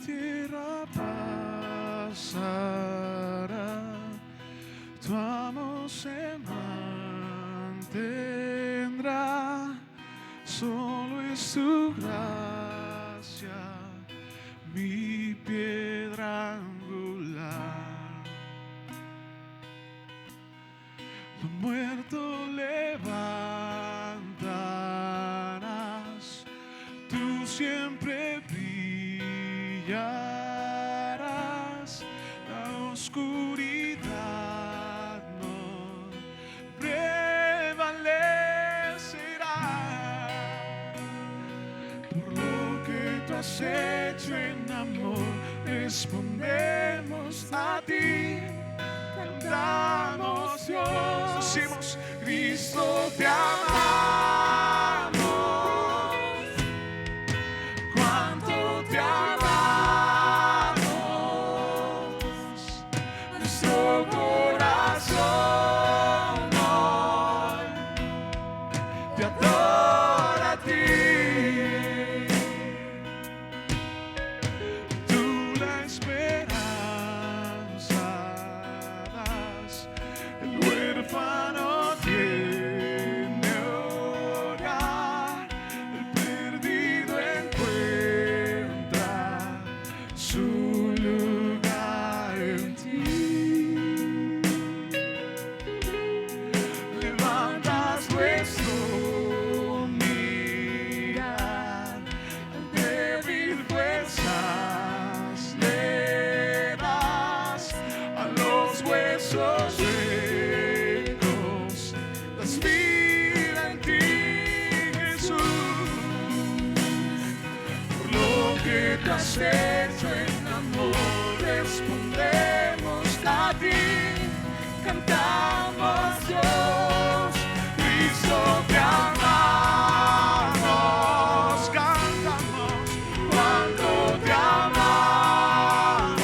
tierra pasará, tu amor se mantendrá, solo es tu gracia, mi piedra angular. Lo muerto levantarás, tú siempre brillarás, la oscuridad no prevalecerá. Por lo que tú has hecho en amor, respondemos a ti, cantamos Dios, decimos: Cristo te amamos, cuánto te amamos, nuestro corazón hoy te adora a ti. Tú la esperanza das, el huérfano tiene hogar, el perdido encuentra su lugar en ti. Levantas nuestro mirar, al débil fuerzas le das, a los huesos secos das vida en ti, Jesús. Por lo que tú has hecho en amor, respondemos a ti, cantamos Dios, Cristo te amamos, cantamos cuando te amamos,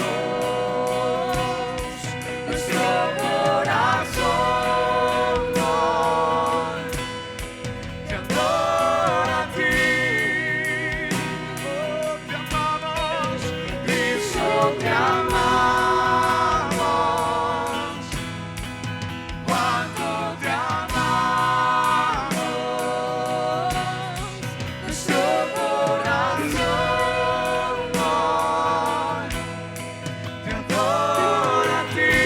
nuestro corazón hoy te adora a ti. Oh, te amamos, Cristo te amamos, cuánto te amamos, nuestro corazón hoy te adora a ti,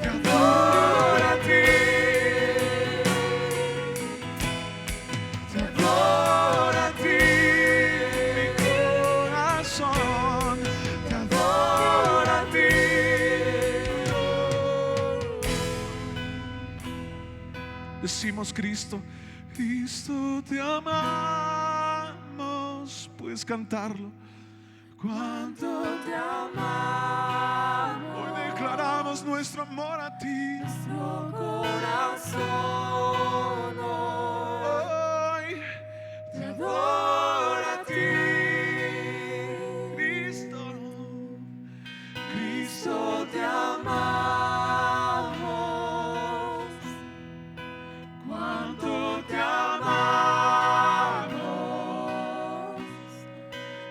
te adora a ti, te adora a ti, mi corazón te adora a ti. Decimos: Cristo, Cristo te amamos, puedes cantarlo. Cuánto te amamos, hoy declaramos nuestro amor a ti, nuestro corazón hoy te adora a ti, Cristo, Cristo te amamos, cuánto te amamos,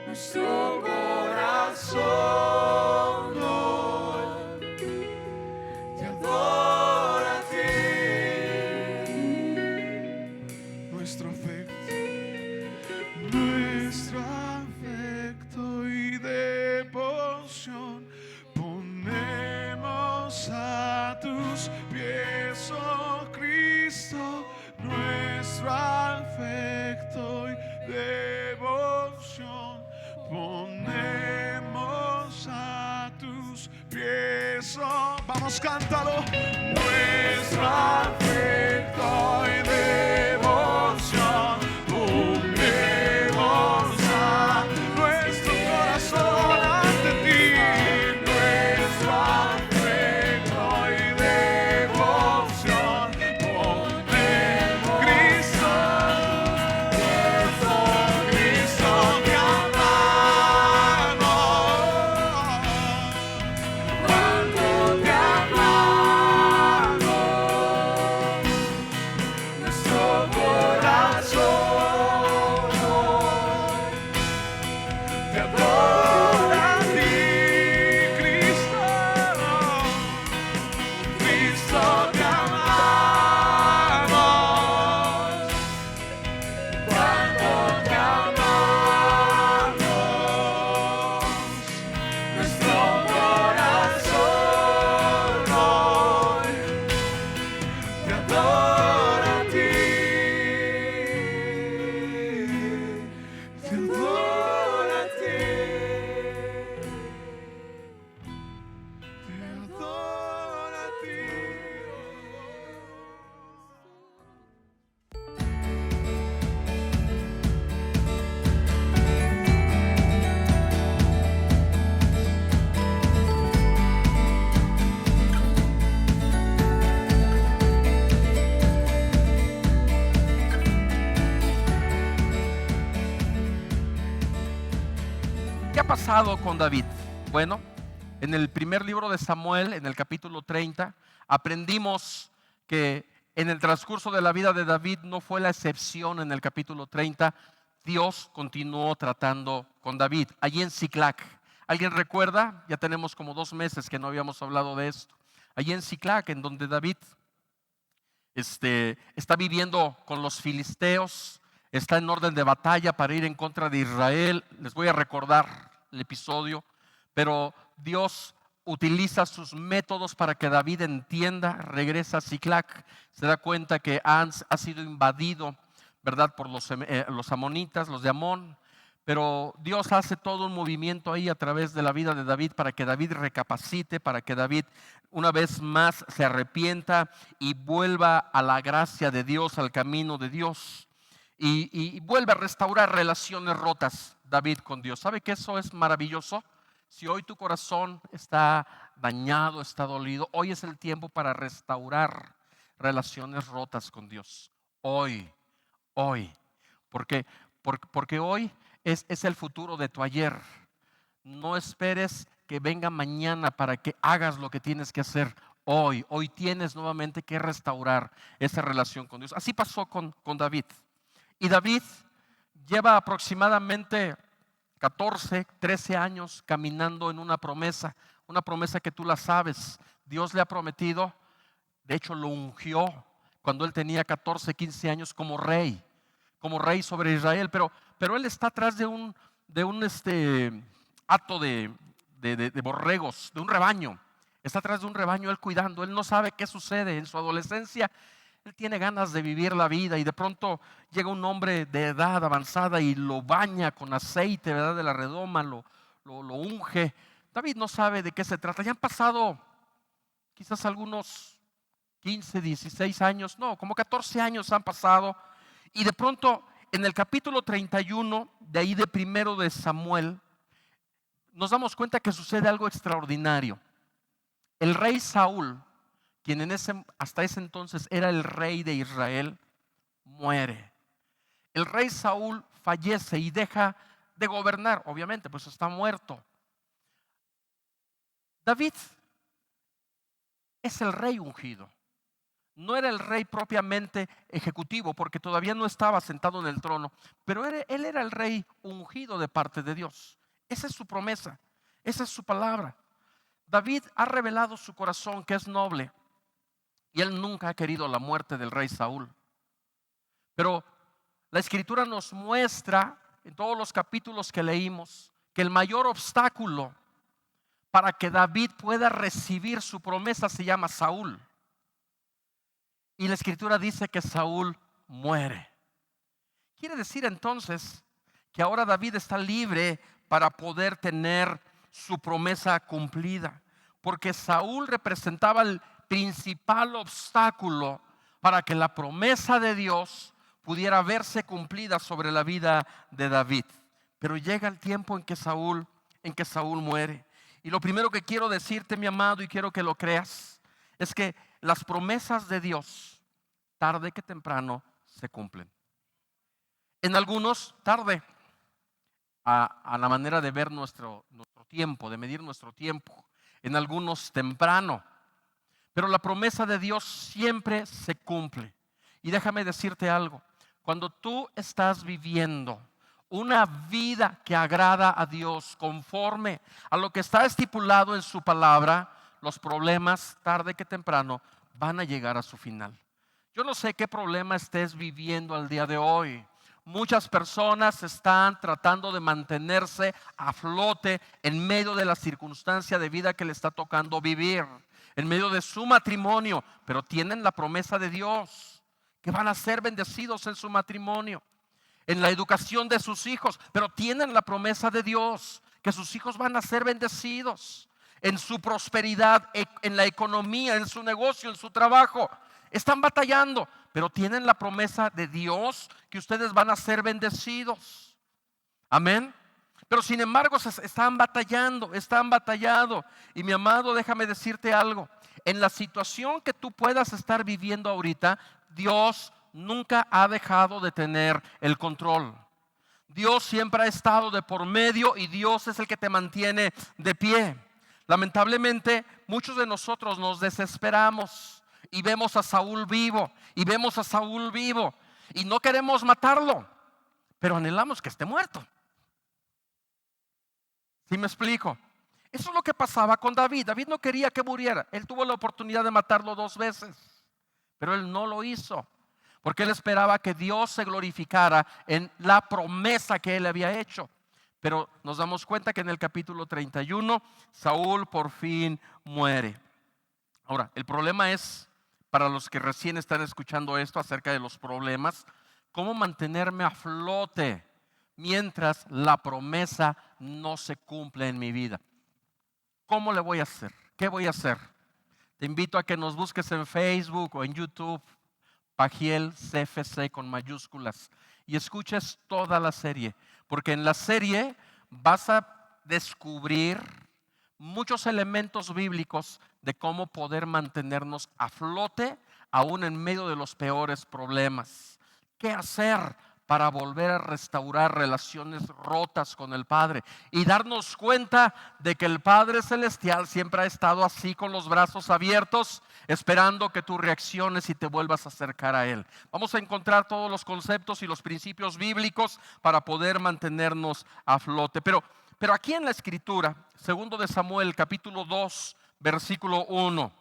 nuestro corazón hoy te adora a ti. Nuestro afecto y devoción ponemos a tus pies, oh Cristo. Nuestro afecto y devoción ponemos a tus pies, oh. Vamos, cántalo. Nuestro afecto y devoción ponemos a nuestro corazón ante ti. Nuestro afecto y devoción ponemos, Cristo, Cristo te amamos, cuánto te amamos. pasado con David? Bueno, en el primer libro de Samuel, en el capítulo 30, aprendimos que en el transcurso de la vida de David no fue la excepción. En el capítulo 30, Dios continuó tratando con David, allí en Siclac. ¿Alguien recuerda? Ya tenemos como 2 meses que no habíamos hablado de esto. Allí en Siclac, en donde David está viviendo con los filisteos, está en orden de batalla para ir en contra de Israel. Les voy a recordar el episodio, pero Dios utiliza sus métodos para que David entienda, regresa a Siclac, se da cuenta que ha sido invadido, ¿verdad?, por los amonitas, los de Amón. Pero Dios hace todo un movimiento ahí a través de la vida de David para que David recapacite, para que David una vez más se arrepienta y vuelva a la gracia de Dios, al camino de Dios. Y vuelve a restaurar relaciones rotas David con Dios. ¿Sabe que eso es maravilloso? Si hoy tu corazón está dañado, está dolido, hoy es el tiempo para restaurar relaciones rotas con Dios. Hoy. Porque hoy es el futuro de tu ayer. No esperes que venga mañana para que hagas lo que tienes que hacer hoy. Hoy tienes nuevamente que restaurar esa relación con Dios. Así pasó con David. Y David lleva aproximadamente 14, 13 años caminando en una promesa que tú la sabes. Dios le ha prometido, de hecho lo ungió cuando él tenía 14, 15 años como rey sobre Israel, pero él está atrás de un hato de borregos, de un rebaño. Está atrás de un rebaño él cuidando. Él no sabe qué sucede en su adolescencia. Él tiene ganas de vivir la vida y de pronto llega un hombre de edad avanzada y lo baña con aceite, ¿verdad?, de la redoma, lo unge. David no sabe de qué se trata. Ya han pasado quizás algunos 15, 16 años, no, como 14 años han pasado. Y de pronto en el capítulo 31 de ahí de primero de Samuel nos damos cuenta que sucede algo extraordinario. El rey Saúl, quien hasta ese entonces era el rey de Israel, muere. El rey Saúl fallece y deja de gobernar, obviamente, pues está muerto. David es el rey ungido. No era el rey propiamente ejecutivo, porque todavía no estaba sentado en el trono, pero él era el rey ungido de parte de Dios. Esa es su promesa, esa es su palabra. David ha revelado su corazón, que es noble, y él nunca ha querido la muerte del rey Saúl. Pero la escritura nos muestra en todos los capítulos que leímos que el mayor obstáculo para que David pueda recibir su promesa se llama Saúl. Y la escritura dice que Saúl muere. Quiere decir entonces que ahora David está libre para poder tener su promesa cumplida, porque Saúl representaba el principal obstáculo para que la promesa de Dios pudiera verse cumplida sobre la vida de David. Pero llega el tiempo en que Saúl muere. Y lo primero que quiero decirte, mi amado, y quiero que lo creas, es que las promesas de Dios, tarde que temprano, se cumplen. En algunos, tarde, a la manera de ver nuestro tiempo, de medir nuestro tiempo. En algunos, temprano. Pero la promesa de Dios siempre se cumple. Y déjame decirte algo. Cuando tú estás viviendo una vida que agrada a Dios conforme a lo que está estipulado en su palabra, los problemas, tarde que temprano, van a llegar a su final. Yo no sé qué problema estés viviendo al día de hoy. Muchas personas están tratando de mantenerse a flote en medio de la circunstancia de vida que le está tocando vivir, en medio de su matrimonio, pero tienen la promesa de Dios que van a ser bendecidos en su matrimonio, en la educación de sus hijos, pero tienen la promesa de Dios que sus hijos van a ser bendecidos en su prosperidad, en la economía, en su negocio, en su trabajo. Están batallando, pero tienen la promesa de Dios que ustedes van a ser bendecidos. Amén. Pero sin embargo están batallando. Y mi amado, déjame decirte algo. En la situación que tú puedas estar viviendo ahorita, Dios nunca ha dejado de tener el control. Dios siempre ha estado de por medio y Dios es el que te mantiene de pie. Lamentablemente, muchos de nosotros nos desesperamos y vemos a Saúl vivo y vemos a Saúl vivo y no queremos matarlo, pero anhelamos que esté muerto. ¿Sí me explico? Eso es lo que pasaba con David. David no quería que muriera. Él tuvo la oportunidad de matarlo 2 veces, pero él no lo hizo, porque él esperaba que Dios se glorificara en la promesa que él había hecho. Pero nos damos cuenta que en el capítulo 31, Saúl por fin muere. Ahora, el problema es, para los que recién están escuchando esto acerca de los problemas, ¿cómo mantenerme a flote mientras la promesa no se cumple en mi vida? ¿Cómo le voy a hacer? ¿Qué voy a hacer? Te invito a que nos busques en Facebook o en YouTube, Pagiel CFC con mayúsculas, y escuches toda la serie, porque en la serie vas a descubrir muchos elementos bíblicos de cómo poder mantenernos a flote aún en medio de los peores problemas. ¿Qué hacer para volver a restaurar relaciones rotas con el Padre y darnos cuenta de que el Padre Celestial siempre ha estado así con los brazos abiertos, esperando que tú reacciones y te vuelvas a acercar a Él? Vamos a encontrar todos los conceptos y los principios bíblicos para poder mantenernos a flote. Pero aquí en la Escritura, segundo de Samuel, capítulo 2, versículo 1,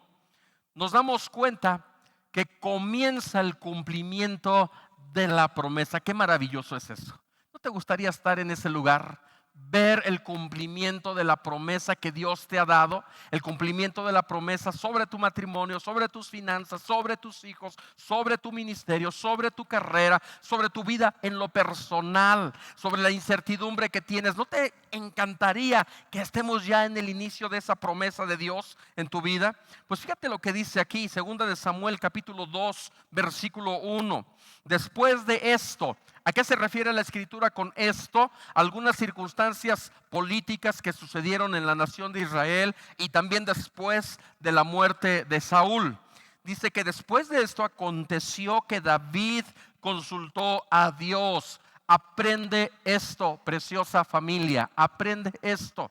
nos damos cuenta que comienza el cumplimiento de la promesa. Qué maravilloso es eso. ¿No te gustaría estar en ese lugar? Ver el cumplimiento de la promesa que Dios te ha dado, el cumplimiento de la promesa sobre tu matrimonio, sobre tus finanzas, sobre tus hijos, sobre tu ministerio, sobre tu carrera, sobre tu vida en lo personal, sobre la incertidumbre que tienes. ¿No te encantaría que estemos ya en el inicio de esa promesa de Dios en tu vida? Pues fíjate lo que dice aquí, segunda de Samuel, capítulo 2, versículo 1. Después de esto, ¿a qué se refiere la Escritura con esto? Algunas circunstancias políticas que sucedieron en la nación de Israel y también después de la muerte de Saúl. Dice que después de esto aconteció que David consultó a Dios. Aprende esto, preciosa familia, aprende esto.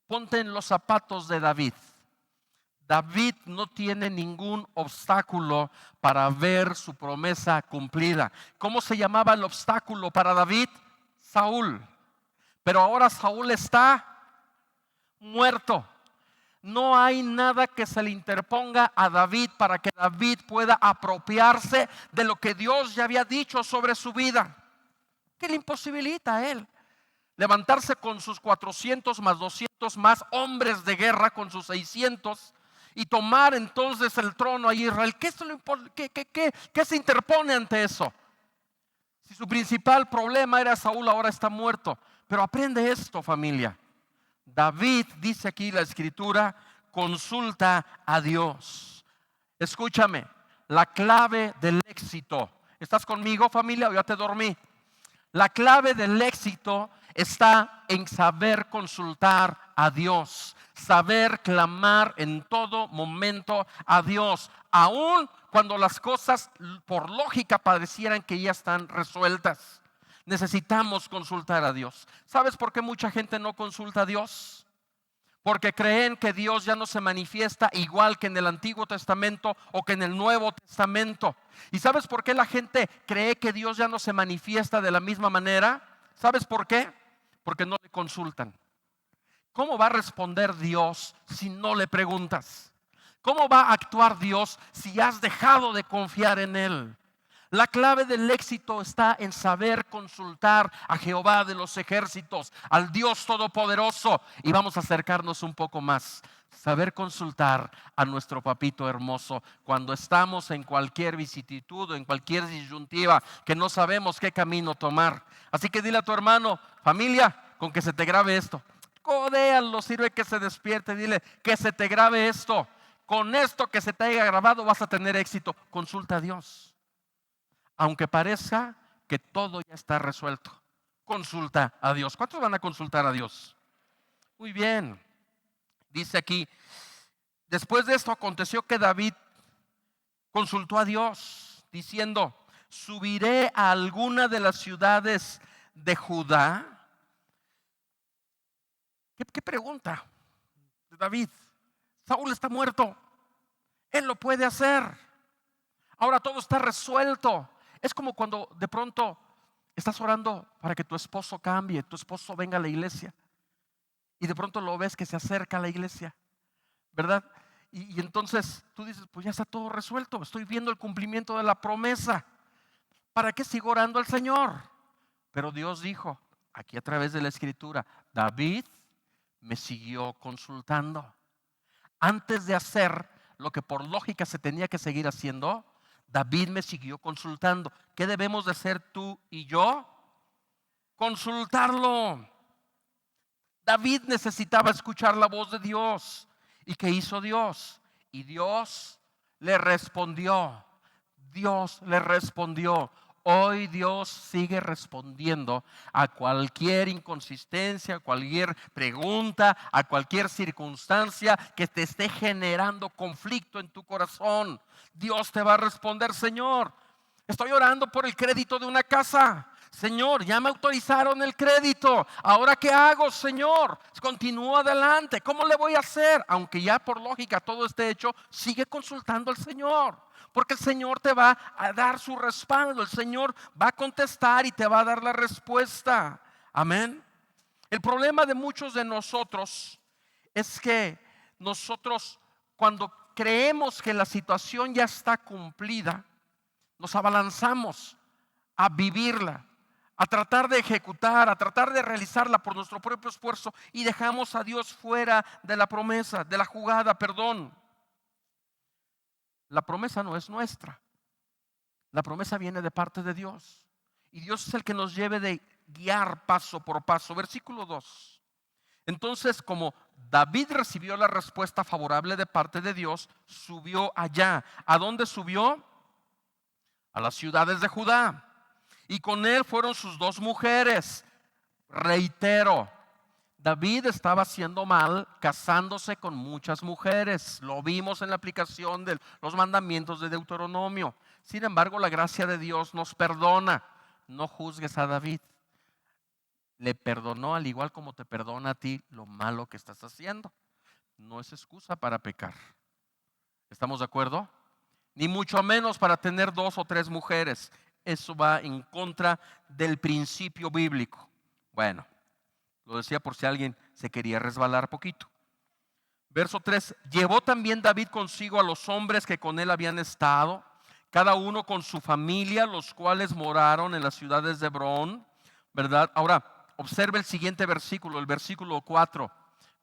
Ponte en los zapatos de David. David no tiene ningún obstáculo para ver su promesa cumplida. ¿Cómo se llamaba el obstáculo para David? Saúl. Pero ahora Saúl está muerto. No hay nada que se le interponga a David para que David pueda apropiarse de lo que Dios ya había dicho sobre su vida. ¿Qué le imposibilita a él? Levantarse con sus 400 más 200 más hombres de guerra, con sus 600, y tomar entonces el trono a Israel. ¿Qué se interpone ante eso? Si su principal problema era Saúl, ahora está muerto. Pero aprende esto, familia. David, dice aquí la Escritura, consulta a Dios. Escúchame, la clave del éxito. ¿Estás conmigo, familia, o ya te dormí? La clave del éxito está en saber consultar a Dios, saber clamar en todo momento a Dios, aun cuando las cosas por lógica parecieran que ya están resueltas. Necesitamos consultar a Dios. ¿Sabes por qué mucha gente no consulta a Dios? Porque creen que Dios ya no se manifiesta igual que en el Antiguo Testamento o que en el Nuevo Testamento. ¿Y sabes por qué la gente cree que Dios ya no se manifiesta de la misma manera? ¿Sabes por qué? Porque no le consultan. ¿Cómo va a responder Dios si no le preguntas? ¿Cómo va a actuar Dios si has dejado de confiar en Él? La clave del éxito está en saber consultar a Jehová de los ejércitos, al Dios Todopoderoso. Y vamos a acercarnos un poco más. Saber consultar a nuestro papito hermoso cuando estamos en cualquier vicisitud o en cualquier disyuntiva que no sabemos qué camino tomar. Así que dile a tu hermano, familia, con que se te grabe esto. Codéalo, sirve que se despierte, dile que se te grabe esto. Con esto que se te haya grabado vas a tener éxito. Consulta a Dios. Aunque parezca que todo ya está resuelto, consulta a Dios. ¿Cuántos van a consultar a Dios? Muy bien. Dice aquí, después de esto aconteció que David consultó a Dios, diciendo: subiré a alguna de las ciudades de Judá. ¿Qué pregunta de David? Saúl está muerto. Él lo puede hacer. Ahora todo está resuelto. Es como cuando de pronto estás orando para que tu esposo cambie, tu esposo venga a la iglesia. Y de pronto lo ves que se acerca a la iglesia, ¿verdad? Y entonces tú dices, pues ya está todo resuelto. Estoy viendo el cumplimiento de la promesa. ¿Para qué sigo orando al Señor? Pero Dios dijo, aquí a través de la escritura, David me siguió consultando. Antes de hacer lo que por lógica se tenía que seguir haciendo, David me siguió consultando. ¿Qué debemos de hacer tú y yo? Consultarlo. David necesitaba escuchar la voz de Dios. ¿Y qué hizo Dios? Y Dios le respondió. Dios le respondió. Hoy Dios sigue respondiendo a cualquier inconsistencia, a cualquier pregunta, a cualquier circunstancia que te esté generando conflicto en tu corazón. Dios te va a responder, Señor, estoy orando por el crédito de una casa. Señor, ya me autorizaron el crédito. ¿Ahora qué hago, Señor? Continúo adelante. ¿Cómo le voy a hacer? Aunque ya por lógica todo esté hecho, sigue consultando al Señor. Porque el Señor te va a dar su respaldo. El Señor va a contestar y te va a dar la respuesta. Amén. El problema de muchos de nosotros es que nosotros, cuando creemos que la situación ya está cumplida, nos abalanzamos a vivirla, a tratar de ejecutar, a tratar de realizarla por nuestro propio esfuerzo, y dejamos a Dios fuera de la promesa, de la jugada, perdón. La promesa no es nuestra. La promesa viene de parte de Dios. Y Dios es el que nos lleve de guiar paso por paso. Versículo 2. Entonces, como David recibió la respuesta favorable de parte de Dios, subió allá. ¿A dónde subió? A las ciudades de Judá. Y con él fueron sus 2 mujeres. Reitero, David estaba haciendo mal casándose con muchas mujeres. Lo vimos en la aplicación de los mandamientos de Deuteronomio. Sin embargo, la gracia de Dios nos perdona. No juzgues a David. Le perdonó al igual como te perdona a ti lo malo que estás haciendo. No es excusa para pecar. ¿Estamos de acuerdo? Ni mucho menos para tener 2 o 3 mujeres. Eso va en contra del principio bíblico. Bueno, lo decía por si alguien se quería resbalar poquito. Verso 3. Llevó también David consigo a los hombres que con él habían estado, cada uno con su familia, los cuales moraron en las ciudades de Hebrón, ¿verdad? Ahora, observe el siguiente versículo, el versículo 4,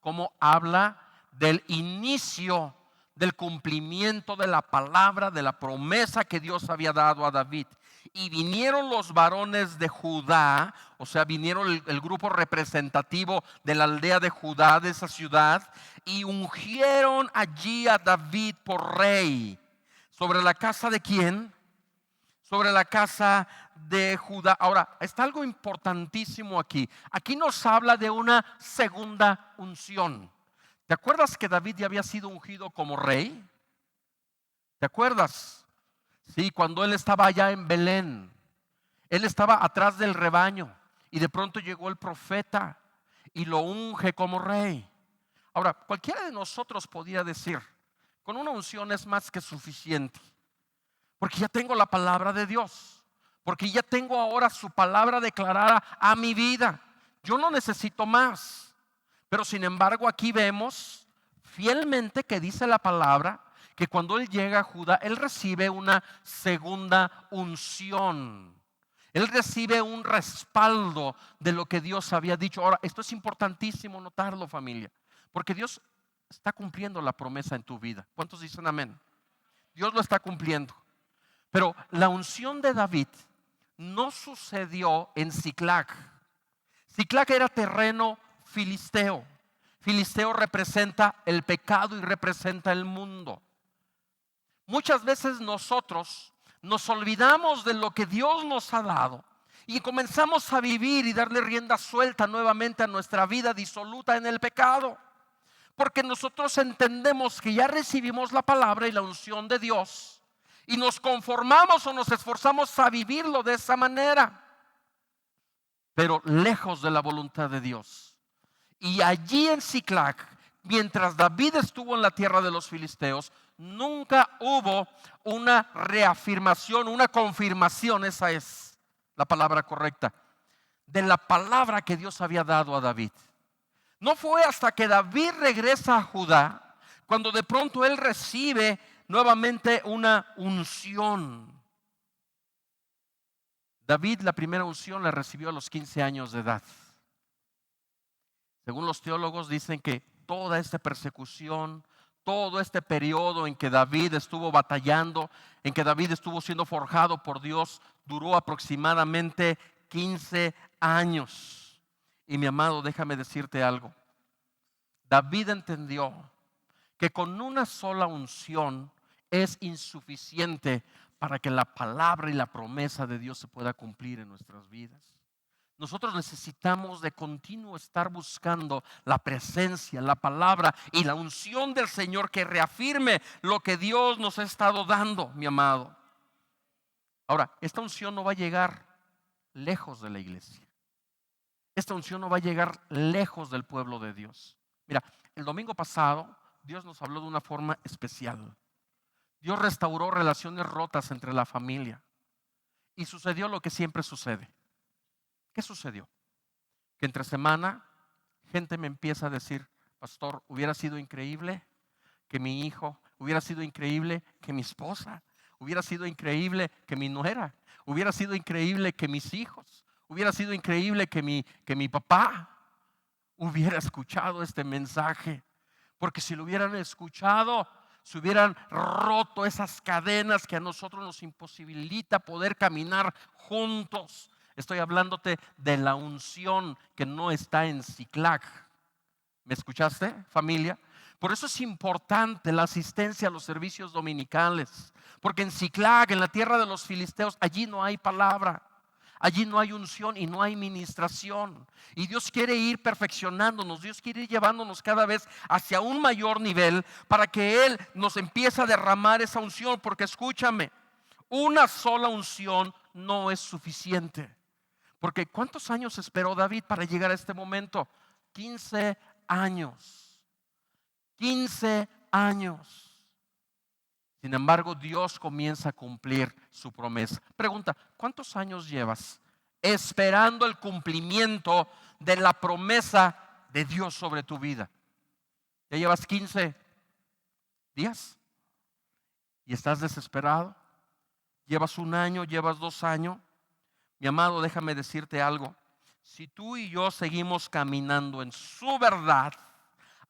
cómo habla del inicio del cumplimiento de la palabra, de la promesa que Dios había dado a David. Y vinieron los varones de Judá, o sea, vinieron el grupo representativo de la aldea de Judá, de esa ciudad, y ungieron allí a David por rey. ¿Sobre la casa de quién? Sobre la casa de Judá. Ahora, está algo importantísimo aquí. Aquí nos habla de una segunda unción. ¿Te acuerdas que David ya había sido ungido como rey? ¿Te acuerdas? Sí, cuando él estaba allá en Belén, él estaba atrás del rebaño y de pronto llegó el profeta y lo unge como rey. Ahora, cualquiera de nosotros podría decir, con una unción es más que suficiente, porque ya tengo la palabra de Dios, porque ya tengo ahora su palabra declarada a mi vida. Yo no necesito más. Pero sin embargo aquí vemos fielmente que dice la palabra que cuando él llega a Judá, él recibe una segunda unción. Él recibe un respaldo de lo que Dios había dicho. Ahora, esto es importantísimo notarlo, familia, porque Dios está cumpliendo la promesa en tu vida. ¿Cuántos dicen amén? Dios lo está cumpliendo. Pero la unción de David no sucedió en Siclag. Siclag era terreno filisteo. Filisteo representa el pecado y representa el mundo. Muchas veces nosotros nos olvidamos de lo que Dios nos ha dado y comenzamos a vivir y darle rienda suelta nuevamente a nuestra vida disoluta en el pecado. Porque nosotros entendemos que ya recibimos la palabra y la unción de Dios y nos conformamos o nos esforzamos a vivirlo de esa manera. pero lejos de la voluntad de Dios. Y allí en Siclag, mientras David estuvo en la tierra de los filisteos, nunca hubo una reafirmación, una confirmación, esa es la palabra correcta, de la palabra que Dios había dado a David. No fue hasta que David regresa a Judá, cuando de pronto él recibe nuevamente una unción. David la primera unción la recibió a los 15 años de edad. Según los teólogos dicen que toda esta persecución, todo este periodo en que David estuvo batallando, en que David estuvo siendo forjado por Dios, duró aproximadamente 15 años. Y mi amado, déjame decirte algo. David entendió que con una sola unción es insuficiente para que la palabra y la promesa de Dios se pueda cumplir en nuestras vidas. Nosotros necesitamos de continuo estar buscando la presencia, la palabra y la unción del Señor que reafirme lo que Dios nos ha estado dando, mi amado. Ahora, esta unción no va a llegar lejos de la iglesia. Esta unción no va a llegar lejos del pueblo de Dios. Mira, el domingo pasado Dios nos habló de una forma especial. Dios restauró relaciones rotas entre la familia. Y sucedió lo que siempre sucede. ¿Qué sucedió? Que entre semana gente me empieza a decir: pastor, hubiera sido increíble que mi hijo, hubiera sido increíble que mi esposa, hubiera sido increíble que mi nuera, hubiera sido increíble que mis hijos, hubiera sido increíble que mi papá hubiera escuchado este mensaje. Porque si lo hubieran escuchado, se hubieran roto esas cadenas que a nosotros nos imposibilita poder caminar juntos. Estoy hablándote de la unción que no está en Siclag. ¿Me escuchaste, familia? Por eso es importante la asistencia a los servicios dominicales. Porque en Siclag, en la tierra de los filisteos, allí no hay palabra. Allí no hay unción y no hay ministración. Y Dios quiere ir perfeccionándonos. Dios quiere ir llevándonos cada vez hacia un mayor nivel para que Él nos empiece a derramar esa unción. Porque escúchame, una sola unción no es suficiente. Porque ¿cuántos años esperó David para llegar a este momento? 15 años. 15 años. Sin embargo, Dios comienza a cumplir su promesa. Pregunta: ¿cuántos años llevas esperando el cumplimiento de la promesa de Dios sobre tu vida? ¿Ya llevas 15 días? ¿Y estás desesperado? ¿Llevas un año? ¿Llevas 2 años? Mi amado, déjame decirte algo. Si tú y yo seguimos caminando en su verdad,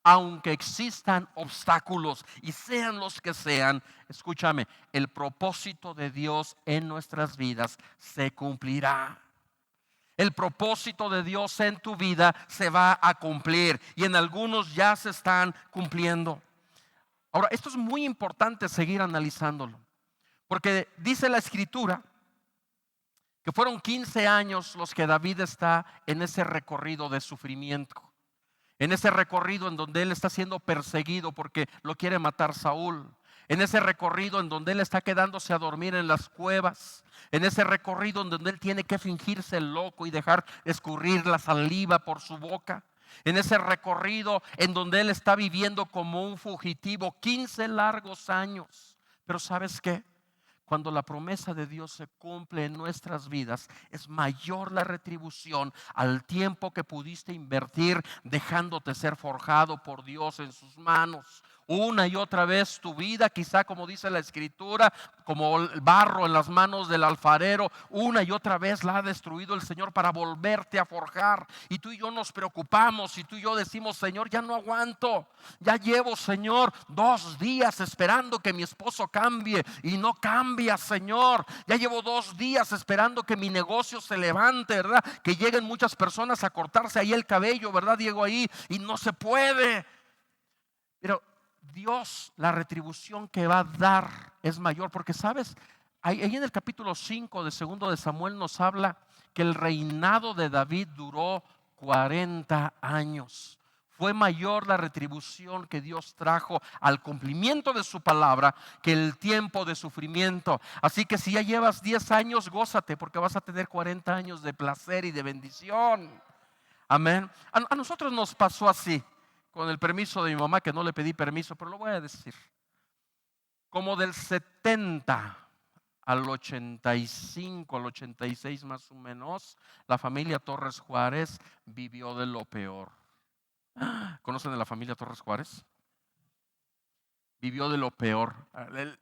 aunque existan obstáculos y sean los que sean, escúchame, el propósito de Dios en nuestras vidas se cumplirá. El propósito de Dios en tu vida se va a cumplir y en algunos ya se están cumpliendo. Ahora, esto es muy importante seguir analizándolo, porque dice la Escritura que fueron 15 años los que David está en ese recorrido de sufrimiento. En ese recorrido en donde él está siendo perseguido porque lo quiere matar Saúl. En ese recorrido en donde él está quedándose a dormir en las cuevas. En ese recorrido en donde él tiene que fingirse el loco y dejar escurrir la saliva por su boca. En ese recorrido en donde él está viviendo como un fugitivo 15 largos años. Pero ¿sabes qué? Cuando la promesa de Dios se cumple en nuestras vidas, es mayor la retribución al tiempo que pudiste invertir dejándote ser forjado por Dios en sus manos. Una y otra vez tu vida, quizá como dice la Escritura, como el barro en las manos del alfarero, una y otra vez la ha destruido el Señor para volverte a forjar. Y tú y yo nos preocupamos y tú y yo decimos: Señor, ya no aguanto. Ya llevo, Señor, 2 días esperando que mi esposo cambie y no cambia, Señor. Ya llevo 2 días esperando que mi negocio se levante, ¿verdad? Que lleguen muchas personas a cortarse ahí el cabello, ¿verdad, Diego? Ahí, y no se puede. Pero Dios, la retribución que va a dar es mayor, porque sabes, ahí en el capítulo 5 de 2 de Samuel nos habla que el reinado de David duró 40 años. Fue mayor la retribución que Dios trajo al cumplimiento de su palabra que el tiempo de sufrimiento. Así que si ya llevas 10 años, gózate, porque vas a tener 40 años de placer y de bendición. Amén. A nosotros nos pasó así, con el permiso de mi mamá, que no le pedí permiso, pero lo voy a decir. Como del 70 al 85, al 86 más o menos, la familia Torres Juárez vivió de lo peor. ¿Conocen de la familia Torres Juárez? Vivió de lo peor.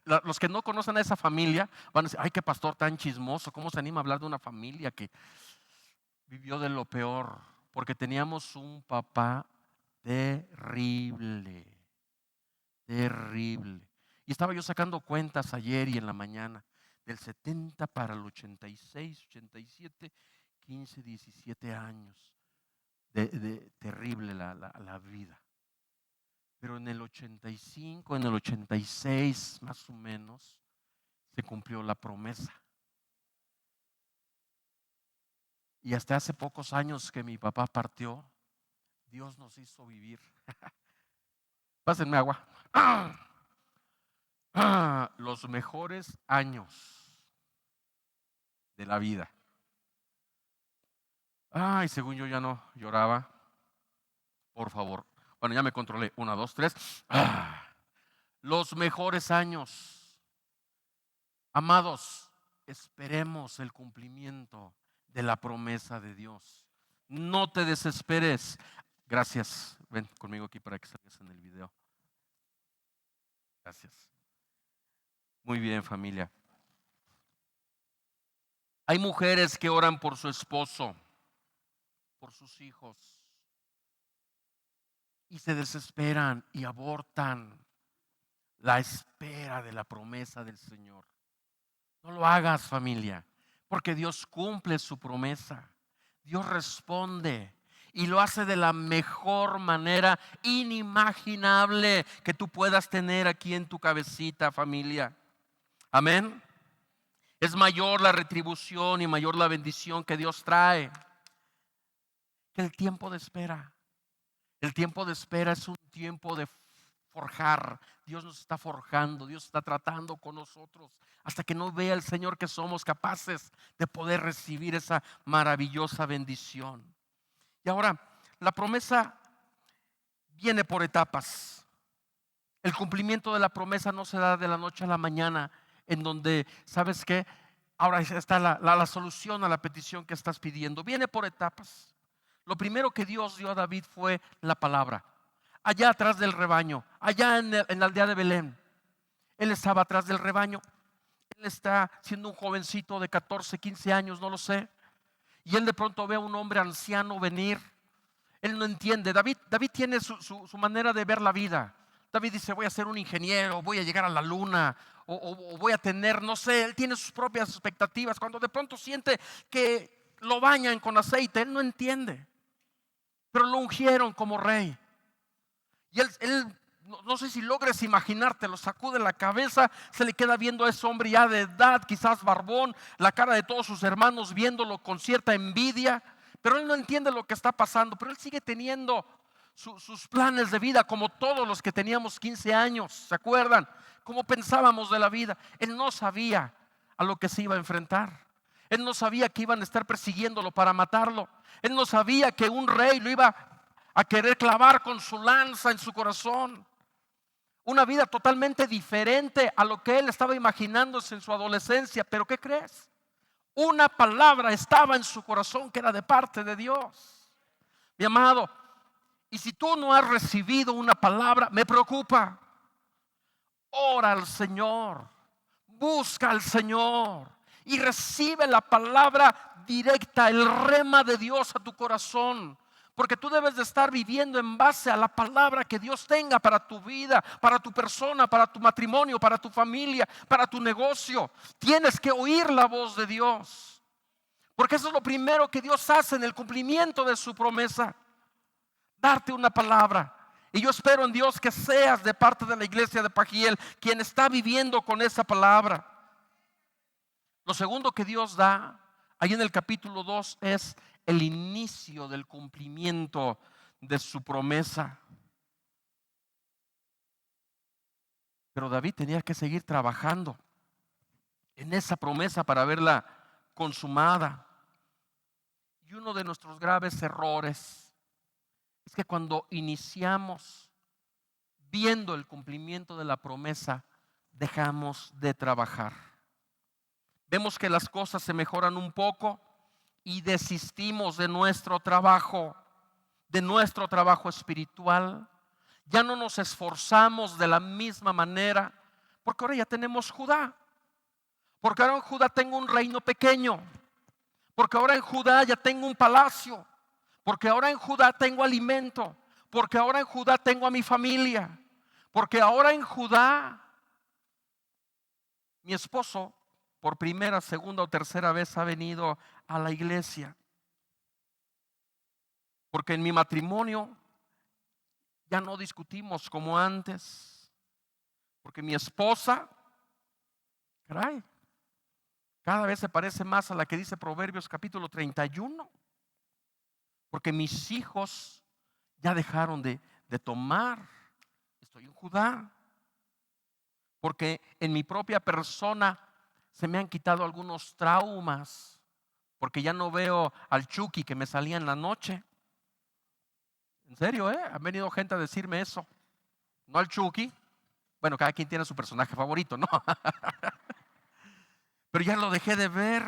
Los que no conocen a esa familia van a decir, ay, qué pastor tan chismoso, ¿cómo se anima a hablar de una familia que vivió de lo peor? Porque teníamos un papá terrible, terrible. Y estaba yo sacando cuentas ayer y en la mañana, del 70 para el 86, 87, 15, 17 años. De terrible la vida. Pero en el 85, en el 86 más o menos, se cumplió la promesa. Y hasta hace pocos años que mi papá partió, Dios nos hizo vivir. Pásenme agua. Los mejores años de la vida. Ay, según yo ya no lloraba. Por favor. Bueno, ya me controlé. 1, 2, 3. Los mejores años. Amados, esperemos el cumplimiento de la promesa de Dios. No te desesperes. Gracias. Ven conmigo aquí para que salgas en el video. Gracias. Muy bien, familia. Hay mujeres que oran por su esposo, por sus hijos, y se desesperan y abortan la espera de la promesa del Señor. No lo hagas, familia, porque Dios cumple su promesa. Dios responde y lo hace de la mejor manera inimaginable que tú puedas tener aquí en tu cabecita, familia. Amén. Es mayor la retribución y mayor la bendición que Dios trae que el tiempo de espera. El tiempo de espera es un tiempo de forjar. Dios nos está forjando, Dios está tratando con nosotros hasta que no vea el Señor que somos capaces de poder recibir esa maravillosa bendición. Y ahora, la promesa viene por etapas. El cumplimiento de la promesa no se da de la noche a la mañana, en donde, ¿sabes qué? Ahora está la solución a la petición que estás pidiendo. Viene por etapas. Lo primero que Dios dio a David fue la palabra. Allá atrás del rebaño, allá en la aldea de Belén. Él estaba atrás del rebaño. Él está siendo un jovencito de 14, 15 años, no lo sé. Y él de pronto ve a un hombre anciano venir. Él no entiende. David tiene su manera de ver la vida. David dice, voy a ser un ingeniero, voy a llegar a la luna, o voy a tener, no sé, él tiene sus propias expectativas. Cuando de pronto siente que lo bañan con aceite, él no entiende. Pero lo ungieron como rey. Y él no sé si logres imaginarte, lo sacude la cabeza, se le queda viendo a ese hombre ya de edad, quizás barbón, la cara de todos sus hermanos viéndolo con cierta envidia. Pero él no entiende lo que está pasando, pero él sigue teniendo sus planes de vida como todos los que teníamos 15 años, ¿se acuerdan? Cómo pensábamos de la vida. Él no sabía a lo que se iba a enfrentar. Él no sabía que iban a estar persiguiéndolo para matarlo. Él no sabía que un rey lo iba a querer clavar con su lanza en su corazón. Una vida totalmente diferente a lo que él estaba imaginándose en su adolescencia. Pero ¿qué crees? Una palabra estaba en su corazón que era de parte de Dios. Mi amado, y si tú no has recibido una palabra, me preocupa. Ora al Señor, busca al Señor y recibe la palabra directa, el rema de Dios a tu corazón. Porque tú debes de estar viviendo en base a la palabra que Dios tenga para tu vida, para tu persona, para tu matrimonio, para tu familia, para tu negocio. Tienes que oír la voz de Dios. Porque eso es lo primero que Dios hace en el cumplimiento de su promesa. Darte una palabra. Y yo espero en Dios que seas de parte de la iglesia de Pajiel quien está viviendo con esa palabra. Lo segundo que Dios da ahí en el capítulo 2 es el inicio del cumplimiento de su promesa. Pero David tenía que seguir trabajando en esa promesa para verla consumada. Y uno de nuestros graves errores es que cuando iniciamos viendo el cumplimiento de la promesa, dejamos de trabajar. Vemos que las cosas se mejoran un poco y desistimos de nuestro trabajo espiritual. Ya no nos esforzamos de la misma manera, porque ahora ya tenemos Judá. Porque ahora en Judá tengo un reino pequeño. Porque ahora en Judá ya tengo un palacio. Porque ahora en Judá tengo alimento. Porque ahora en Judá tengo a mi familia. Porque ahora en Judá mi esposo por primera, segunda o tercera vez ha venido a la iglesia. Porque en mi matrimonio ya no discutimos como antes. Porque mi esposa, caray, cada vez se parece más a la que dice Proverbios capítulo 31. Porque mis hijos ya dejaron de tomar. Estoy en Judá. Porque en mi propia persona se me han quitado algunos traumas. Porque ya no veo al Chucky que me salía en la noche. En serio, han venido gente a decirme eso. No al Chucky. Bueno, cada quien tiene su personaje favorito, ¿no? Pero ya lo dejé de ver.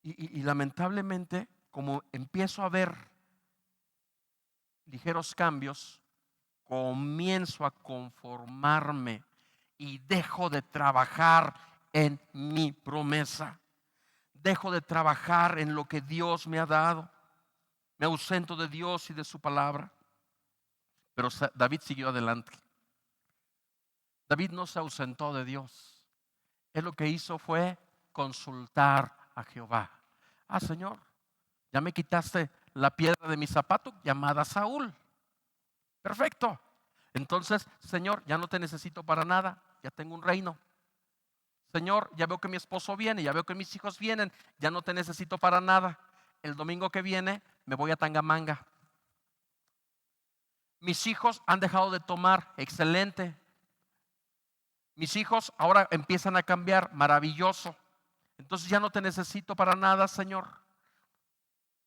Y lamentablemente, como empiezo a ver ligeros cambios, comienzo a conformarme y dejo de trabajar en mi promesa. Dejo de trabajar en lo que Dios me ha dado. Me ausento de Dios y de su palabra. Pero David siguió adelante. David no se ausentó de Dios. Él lo que hizo fue consultar a Jehová. Señor, ya me quitaste la piedra de mi zapato llamada Saúl. Perfecto. Entonces, Señor, ya no te necesito para nada. Ya tengo un reino. Señor, ya veo que mi esposo viene, ya veo que mis hijos vienen. Ya no te necesito para nada. El domingo que viene me voy a Tangamanga. Mis hijos han dejado de tomar. Excelente. Mis hijos ahora empiezan a cambiar. Maravilloso. Entonces ya no te necesito para nada, Señor.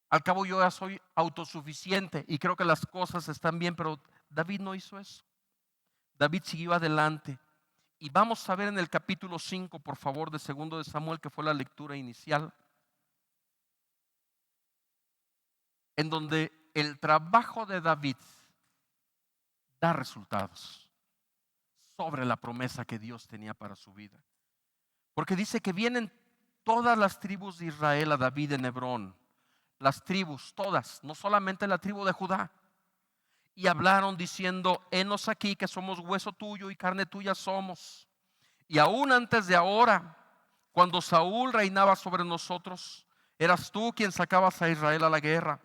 Al cabo yo ya soy autosuficiente y creo que las cosas están bien, pero David no hizo eso. David siguió adelante. Y vamos a ver en el capítulo 5, por favor, de 2 de Samuel, que fue la lectura inicial, en donde el trabajo de David da resultados sobre la promesa que Dios tenía para su vida. Porque dice que vienen todas las tribus de Israel a David en Hebrón. Las tribus, todas, no solamente la tribu de Judá. Y hablaron diciendo: henos aquí que somos hueso tuyo y carne tuya somos. Y aún antes de ahora, cuando Saúl reinaba sobre nosotros, eras tú quien sacabas a Israel a la guerra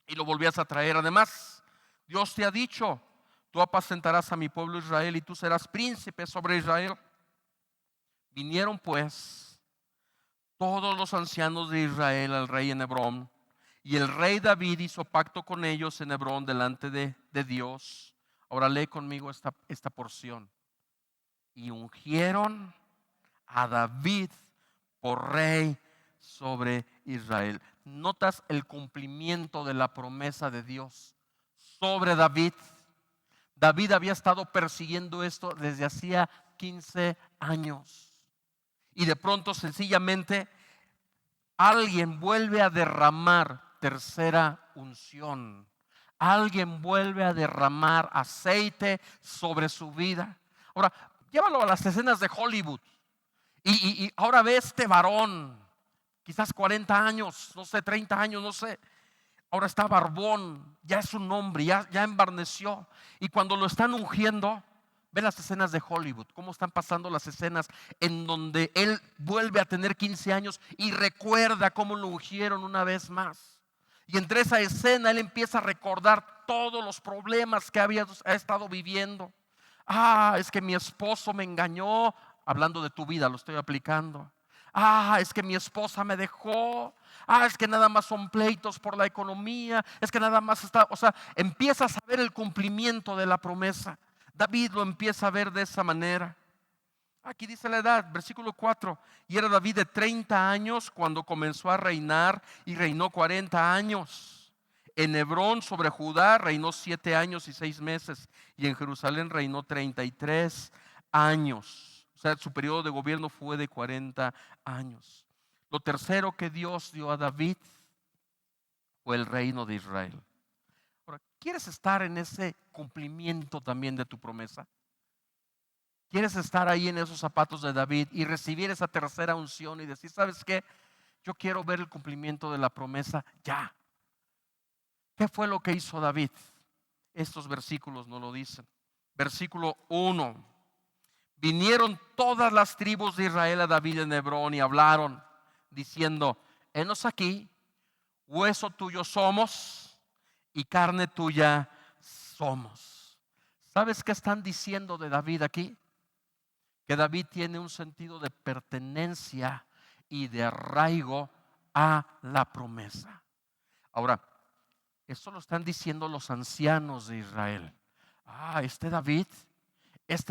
y lo volvías a traer. Además, Dios te ha dicho: tú apacentarás a mi pueblo Israel y tú serás príncipe sobre Israel. Vinieron pues todos los ancianos de Israel al rey en Hebrón, y el rey David hizo pacto con ellos en Hebrón delante de Dios. Ahora lee conmigo esta porción. Y ungieron a David por rey sobre Israel. ¿Notas el cumplimiento de la promesa de Dios sobre David? David había estado persiguiendo esto desde hacía 15 años. Y de pronto, sencillamente, alguien vuelve a derramar tercera unción. Alguien vuelve a derramar aceite sobre su vida. Ahora, llévalo a las escenas de Hollywood. Y ahora ve este varón, quizás 40 años, no sé, 30 años, no sé. Ahora está barbón, ya es un hombre, ya embarneció. Y cuando lo están ungiendo, ve las escenas de Hollywood, cómo están pasando las escenas en donde él vuelve a tener 15 años y recuerda cómo lo ungieron una vez más. Y entre esa escena él empieza a recordar todos los problemas que ha estado viviendo. Es que mi esposo me engañó, hablando de tu vida, lo estoy aplicando. Es que mi esposa me dejó. Es que nada más son pleitos por la economía. Es que nada más está, empiezas a ver el cumplimiento de la promesa. David lo empieza a ver de esa manera. Aquí dice la edad, versículo 4. Y era David de 30 años cuando comenzó a reinar, y reinó 40 años. En Hebrón sobre Judá reinó 7 años y 6 meses. Y en Jerusalén reinó 33 años. O sea, su periodo de gobierno fue de 40 años. Lo tercero que Dios dio a David fue el reino de Israel. Ahora, ¿quieres estar en ese cumplimiento también de tu promesa? ¿Quieres estar ahí en esos zapatos de David y recibir esa tercera unción y decir, ¿sabes qué? Yo quiero ver el cumplimiento de la promesa ya. ¿Qué fue lo que hizo David? Estos versículos nos lo dicen. Versículo 1. Vinieron todas las tribus de Israel a David en Hebrón y hablaron, diciendo, henos aquí, hueso tuyo somos y carne tuya somos. ¿Sabes qué están diciendo de David aquí? Que David tiene un sentido de pertenencia y de arraigo a la promesa. Ahora, esto lo están diciendo los ancianos de Israel. Este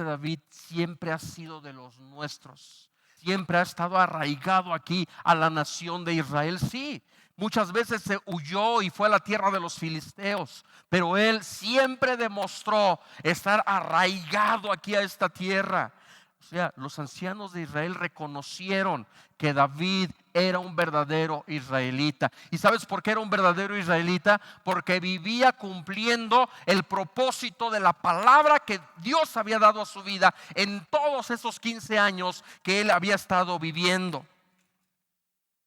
David siempre ha sido de los nuestros. Siempre ha estado arraigado aquí a la nación de Israel. Sí, muchas veces se huyó y fue a la tierra de los filisteos, pero él siempre demostró estar arraigado aquí a esta tierra. O sea, los ancianos de Israel reconocieron que David era un verdadero israelita. ¿Y sabes por qué era un verdadero israelita? Porque vivía cumpliendo el propósito de la palabra que Dios había dado a su vida en todos esos 15 años que él había estado viviendo.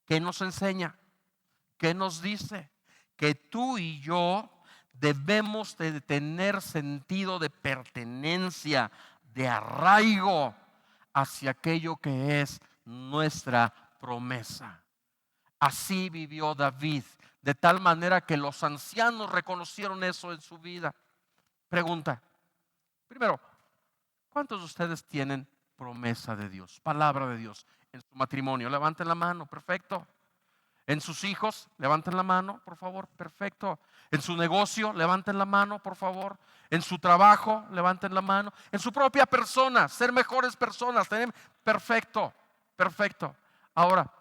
¿Qué nos enseña? ¿Qué nos dice? Que tú y yo debemos de tener sentido de pertenencia, de arraigo hacia aquello que es nuestra promesa. Así vivió David, de tal manera que los ancianos reconocieron eso en su vida. Pregunta, primero, ¿cuántos de ustedes tienen promesa de Dios, palabra de Dios en su matrimonio? Levanten la mano, perfecto. En sus hijos, levanten la mano, por favor, perfecto. En su negocio, levanten la mano, por favor. En su trabajo, levanten la mano. En su propia persona, ser mejores personas, perfecto, perfecto. Ahora,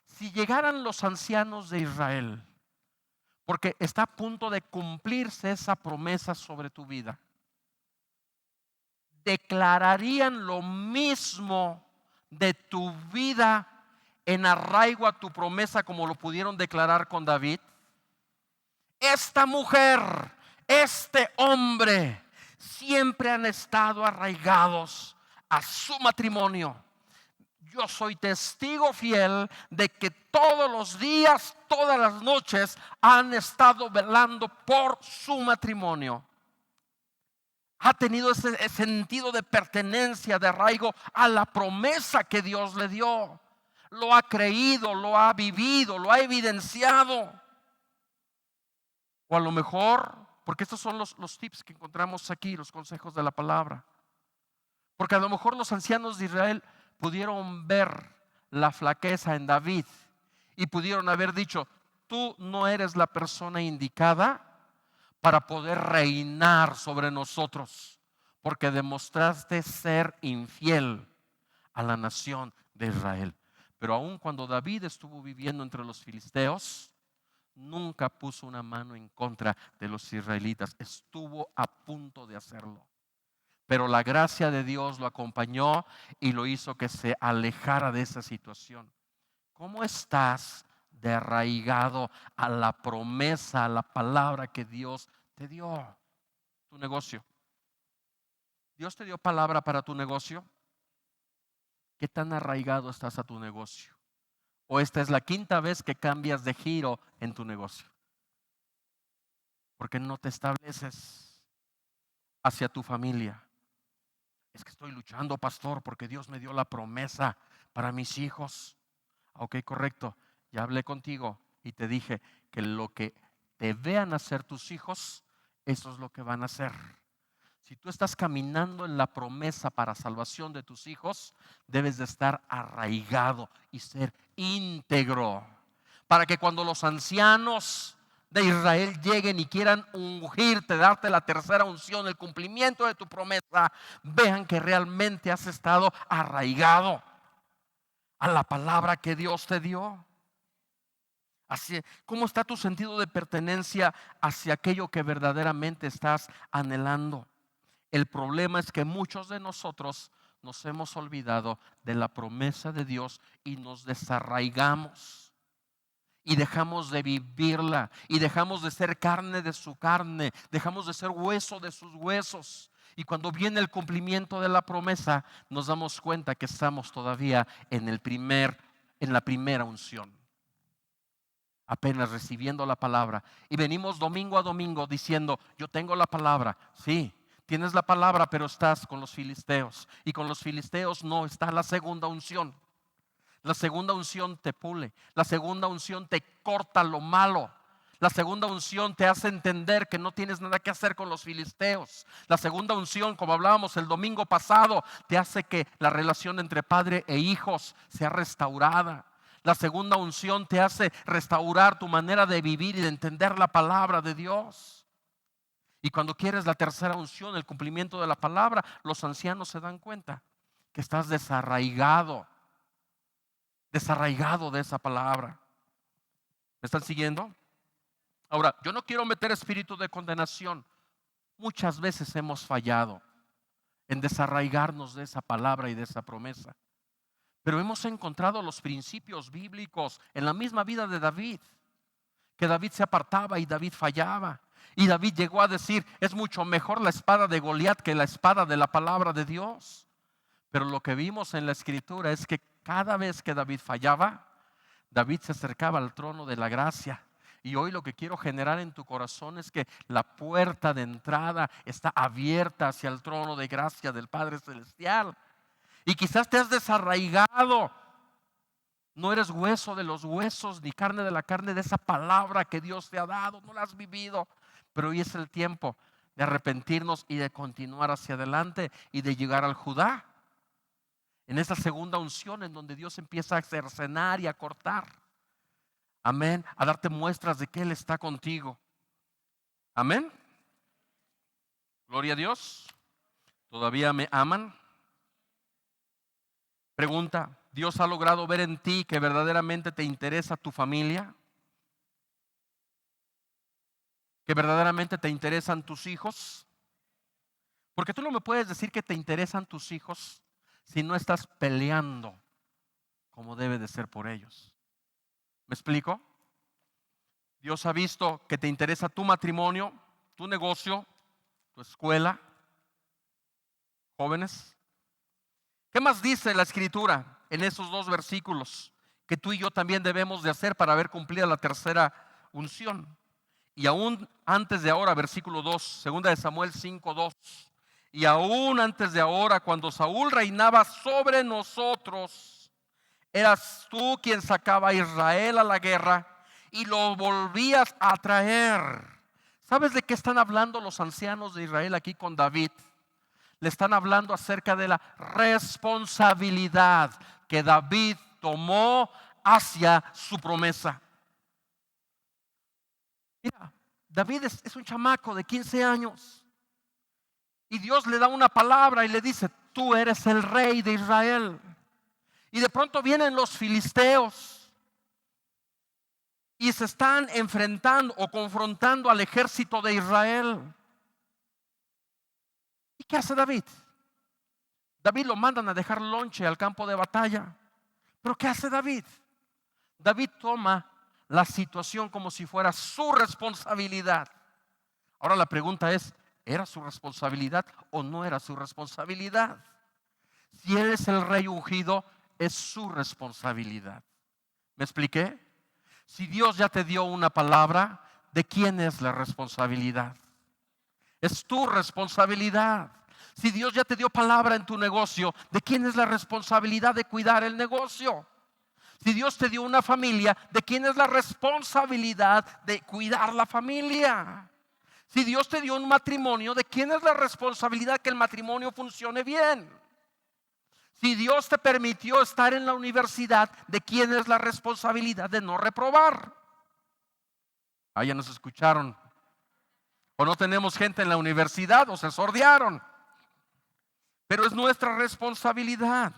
si llegaran los ancianos de Israel, porque está a punto de cumplirse esa promesa sobre tu vida, declararían lo mismo de tu vida en arraigo a tu promesa como lo pudieron declarar con David. Esta mujer, este hombre, siempre han estado arraigados a su matrimonio. Yo soy testigo fiel de que todos los días, todas las noches han estado velando por su matrimonio. Ha tenido ese sentido de pertenencia, de arraigo a la promesa que Dios le dio. Lo ha creído, lo ha vivido, lo ha evidenciado. O a lo mejor, porque estos son los tips que encontramos aquí, los consejos de la palabra. Porque a lo mejor los ancianos de Israel pudieron ver la flaqueza en David y pudieron haber dicho, tú no eres la persona indicada para poder reinar sobre nosotros, porque demostraste ser infiel a la nación de Israel. Pero aun cuando David estuvo viviendo entre los filisteos, nunca puso una mano en contra de los israelitas. Estuvo a punto de hacerlo. Pero la gracia de Dios lo acompañó y lo hizo que se alejara de esa situación. ¿Cómo estás de arraigado a la promesa, a la palabra que Dios te dio? Tu negocio. ¿Dios te dio palabra para tu negocio? ¿Qué tan arraigado estás a tu negocio? ¿O esta es la quinta vez que cambias de giro en tu negocio? Porque no te estableces hacia tu familia. Es que estoy luchando, pastor, porque Dios me dio la promesa para mis hijos. Ok, correcto. Ya hablé contigo y te dije que lo que te vean hacer tus hijos, eso es lo que van a hacer. Si tú estás caminando en la promesa para salvación de tus hijos, debes de estar arraigado y ser íntegro. Para que cuando los ancianos de Israel lleguen y quieran ungirte, darte la tercera unción, el cumplimiento de tu promesa, vean que realmente has estado arraigado a la palabra que Dios te dio. Así, ¿cómo está tu sentido de pertenencia hacia aquello que verdaderamente estás anhelando? El problema es que muchos de nosotros nos hemos olvidado de la promesa de Dios y nos desarraigamos y dejamos de vivirla y dejamos de ser carne de su carne, dejamos de ser hueso de sus huesos. Y cuando viene el cumplimiento de la promesa, nos damos cuenta que estamos todavía en la primera unción, apenas recibiendo la palabra. Y venimos domingo a domingo diciendo: yo tengo la palabra. Sí, tienes la palabra, pero estás con los filisteos. Y con los filisteos no está la segunda unción. La segunda unción te pule. La segunda unción te corta lo malo. La segunda unción te hace entender que no tienes nada que hacer con los filisteos. La segunda unción, como hablábamos el domingo pasado, te hace que la relación entre padre e hijos sea restaurada. La segunda unción te hace restaurar tu manera de vivir y de entender la palabra de Dios. Y cuando quieres la tercera unción, el cumplimiento de la palabra, los ancianos se dan cuenta que estás desarraigado de esa palabra. ¿Me están siguiendo? Ahora, yo no quiero meter espíritu de condenación. Muchas veces hemos fallado en desarraigarnos de esa palabra y de esa promesa. Pero hemos encontrado los principios bíblicos en la misma vida de David. Que David se apartaba y David fallaba. Y David llegó a decir: es mucho mejor la espada de Goliat que la espada de la palabra de Dios. Pero lo que vimos en la escritura es que cada vez que David fallaba, David se acercaba al trono de la gracia. Y hoy lo que quiero generar en tu corazón es que la puerta de entrada está abierta hacia el trono de gracia del Padre Celestial. Y quizás te has desarraigado. No eres hueso de los huesos ni carne de la carne de esa palabra que Dios te ha dado. No la has vivido. Pero hoy es el tiempo de arrepentirnos y de continuar hacia adelante y de llegar al Judá. En esa segunda unción en donde Dios empieza a cercenar y a cortar. Amén. A darte muestras de que Él está contigo. Amén. Gloria a Dios. ¿Todavía me aman? Pregunta: ¿Dios ha logrado ver en ti que verdaderamente te interesa tu familia? ¿Que verdaderamente te interesan tus hijos? Porque tú no me puedes decir que te interesan tus hijos si no estás peleando como debe de ser por ellos. ¿Me explico? Dios ha visto que te interesa tu matrimonio, tu negocio, tu escuela. Jóvenes, ¿qué más dice la escritura en esos dos versículos que tú y yo también debemos de hacer para haber cumplido la tercera unción? Y aún antes de ahora, versículo 2, segunda de Samuel 5:2. Y aún antes de ahora, cuando Saúl reinaba sobre nosotros, eras tú quien sacaba a Israel a la guerra y lo volvías a traer. ¿Sabes de qué están hablando los ancianos de Israel aquí con David? Le están hablando acerca de la responsabilidad que David tomó hacia su promesa. Mira, David es un chamaco de 15 años. Y Dios le da una palabra y le dice: tú eres el rey de Israel. Y de pronto vienen los filisteos y se están enfrentando o confrontando al ejército de Israel. ¿Y qué hace David? David lo mandan a dejar lonche al campo de batalla. ¿Pero qué hace David? David toma la situación como si fuera su responsabilidad. Ahora la pregunta es: ¿era su responsabilidad o no era su responsabilidad? Si él es el rey ungido, es su responsabilidad. ¿Me expliqué? Si Dios ya te dio una palabra, ¿de quién es la responsabilidad? Es tu responsabilidad. Si Dios ya te dio palabra en tu negocio, ¿de quién es la responsabilidad de cuidar el negocio? Si Dios te dio una familia, ¿de quién es la responsabilidad de cuidar la familia? Si Dios te dio un matrimonio, ¿de quién es la responsabilidad que el matrimonio funcione bien? Si Dios te permitió estar en la universidad, ¿de quién es la responsabilidad de no reprobar? Ah, ya nos escucharon. O no tenemos gente en la universidad o se sordearon. Pero es nuestra responsabilidad.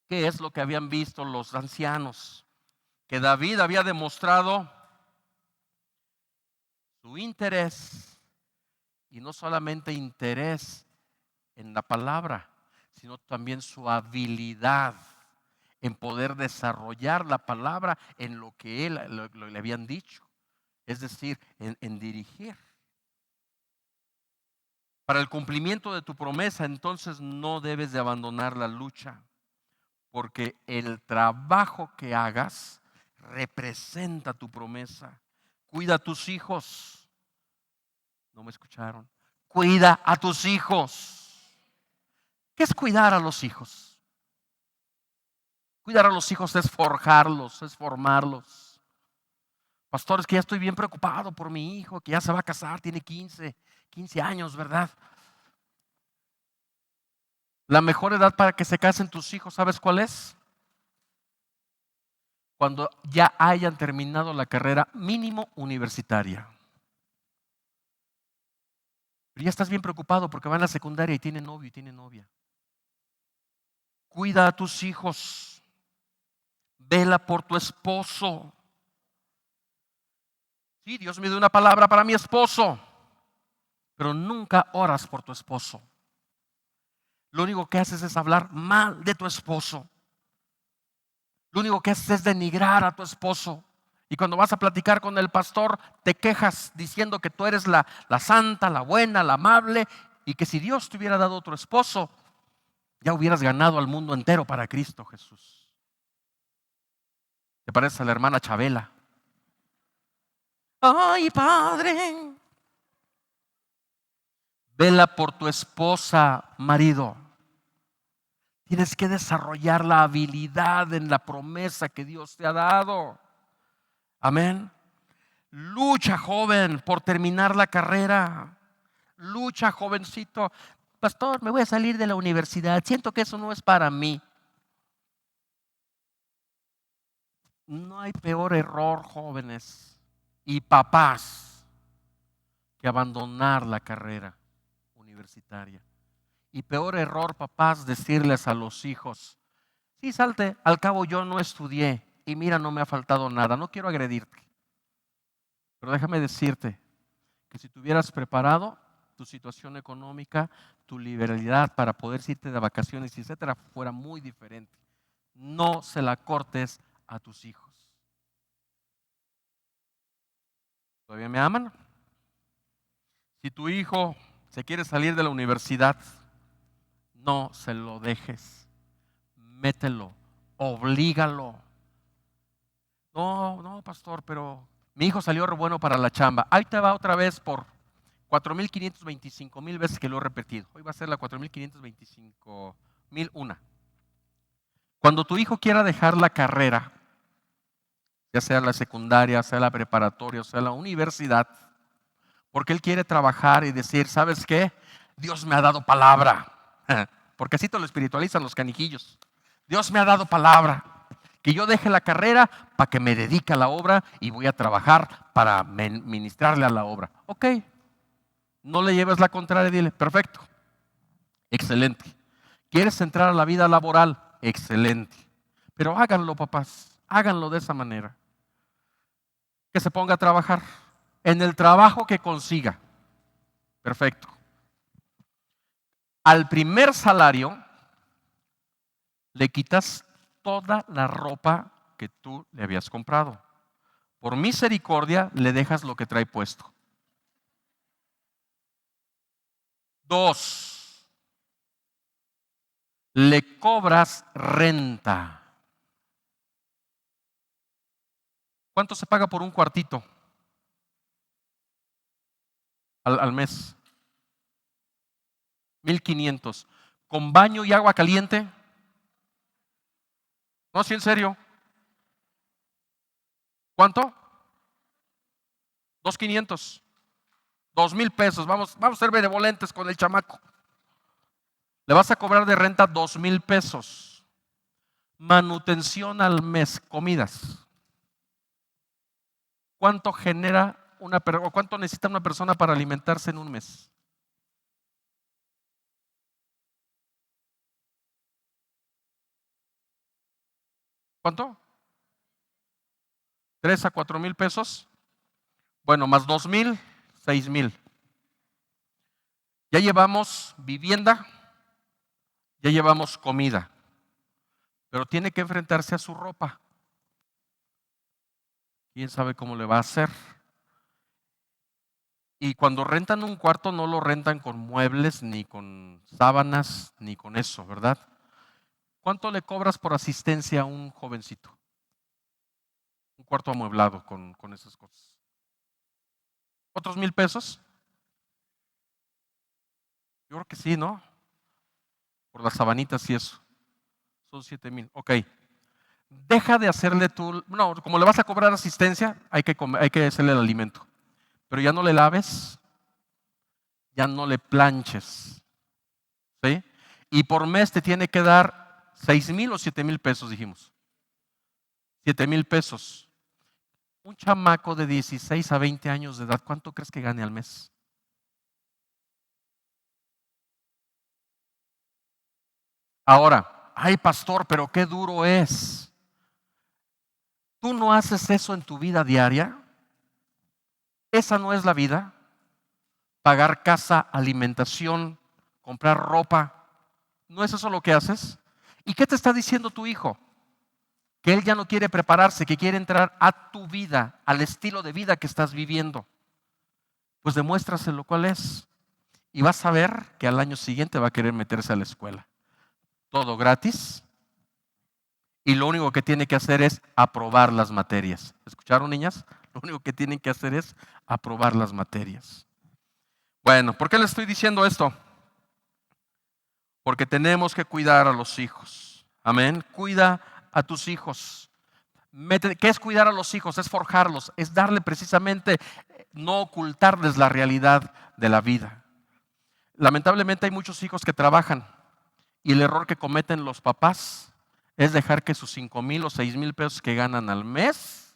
¿Qué es lo que habían visto los ancianos? Que David había demostrado su interés, y no solamente interés en la palabra, sino también su habilidad en poder desarrollar la palabra en lo que le habían dicho, es decir, en dirigir. Para el cumplimiento de tu promesa, entonces no debes de abandonar la lucha, porque el trabajo que hagas representa tu promesa. Cuida a tus hijos. ¿No me escucharon? Cuida a tus hijos. ¿Qué es cuidar a los hijos? Cuidar a los hijos es forjarlos, es formarlos. Pastor, es que ya estoy bien preocupado por mi hijo, que ya se va a casar, tiene 15 años, ¿verdad? La mejor edad para que se casen tus hijos, ¿sabes cuál es? Cuando ya hayan terminado la carrera mínimo universitaria. Pero ya estás bien preocupado porque van a la secundaria y tiene novio y tiene novia. Cuida a tus hijos. Vela por tu esposo. Sí, Dios me dio una palabra para mi esposo, pero nunca oras por tu esposo. Lo único que haces es hablar mal de tu esposo. Lo único que haces es denigrar a tu esposo. Y cuando vas a platicar con el pastor, te quejas diciendo que tú eres la santa, la buena, la amable, y que si Dios te hubiera dado otro esposo, ya hubieras ganado al mundo entero para Cristo Jesús. ¿Te pareces a la hermana Chabela? Ay, padre. Vela por tu esposa, marido. Tienes que desarrollar la habilidad en la promesa que Dios te ha dado. Amén. Lucha, joven, por terminar la carrera. Lucha, jovencito. Pastor, me voy a salir de la universidad. Siento que eso no es para mí. No hay peor error, jóvenes y papás, que abandonar la carrera universitaria. Y peor error, papás, decirles a los hijos: sí, salte, al cabo yo no estudié y mira, no me ha faltado nada, no quiero agredirte. Pero déjame decirte que si te hubieras preparado, tu situación económica, tu liberalidad para poder irte de vacaciones, etcétera, fuera muy diferente. No se la cortes a tus hijos. ¿Todavía me aman? Si tu hijo se quiere salir de la universidad, no se lo dejes. Mételo, oblígalo. No, pastor, pero mi hijo salió re bueno para la chamba. Ahí te va otra vez por 4,525,000 veces que lo he repetido. Hoy va a ser la 4,525,001. Cuando tu hijo quiera dejar la carrera, ya sea la secundaria, sea la preparatoria, sea la universidad, porque él quiere trabajar y decir: ¿sabes qué? Dios me ha dado palabra. Porque así te lo espiritualizan los canijillos. Dios me ha dado palabra. Que yo deje la carrera para que me dedique a la obra y voy a trabajar para ministrarle a la obra. Ok. No le lleves la contraria, dile: perfecto. Excelente. ¿Quieres entrar a la vida laboral? Excelente. Pero háganlo, papás. Háganlo de esa manera. Que se ponga a trabajar en el trabajo que consiga. Perfecto. Al primer salario le quitas toda la ropa que tú le habías comprado. Por misericordia le dejas lo que trae puesto. 2, le cobras renta. ¿Cuánto se paga por un cuartito al mes? 1,500. ¿Con baño y agua caliente? No, sí, en serio. ¿Cuánto? 2,500, 2,000 pesos. Vamos a ser benevolentes con el chamaco. Le vas a cobrar de renta 2,000 pesos. Manutención al mes, comidas. ¿Cuánto genera o cuánto necesita una persona para alimentarse en un mes? ¿Cuánto? 3 a 4,000 pesos. Bueno, más 2,000, 6,000. Ya llevamos vivienda, ya llevamos comida, pero tiene que enfrentarse a su ropa. ¿Quién sabe cómo le va a hacer? Y cuando rentan un cuarto no lo rentan con muebles, ni con sábanas, ni con eso, ¿verdad? ¿Cuánto le cobras por asistencia a un jovencito? Un cuarto amueblado con esas cosas. ¿Otros 1,000 pesos? Yo creo que sí, ¿no? Por las sabanitas y eso. Son 7,000. Ok. Deja de hacerle tú. No, como le vas a cobrar asistencia, hay que hacerle el alimento. Pero ya no le laves, ya no le planches. ¿Sí? Y por mes te tiene que dar 6,000 o 7,000 pesos, dijimos. 7,000 pesos. Un chamaco de 16 a 20 años de edad, ¿cuánto crees que gane al mes? Ahora, ay pastor, pero qué duro es. ¿Tú no haces eso en tu vida diaria? ¿Esa no es la vida? Pagar casa, alimentación, comprar ropa. ¿No es eso lo que haces? ¿Y qué te está diciendo tu hijo? Que él ya no quiere prepararse, que quiere entrar a tu vida, al estilo de vida que estás viviendo. Pues demuéstraselo cuál es. Y vas a ver que al año siguiente va a querer meterse a la escuela. Todo gratis. Y lo único que tiene que hacer es aprobar las materias. ¿Escucharon, niñas? Lo único que tienen que hacer es aprobar las materias. Bueno, ¿por qué les estoy diciendo esto? Porque tenemos que cuidar a los hijos. Amén. Cuida a tus hijos. ¿Qué es cuidar a los hijos? Es forjarlos, es darle precisamente, no ocultarles la realidad de la vida. Lamentablemente hay muchos hijos que trabajan y el error que cometen los papás es dejar que sus 5,000 o 6,000 pesos que ganan al mes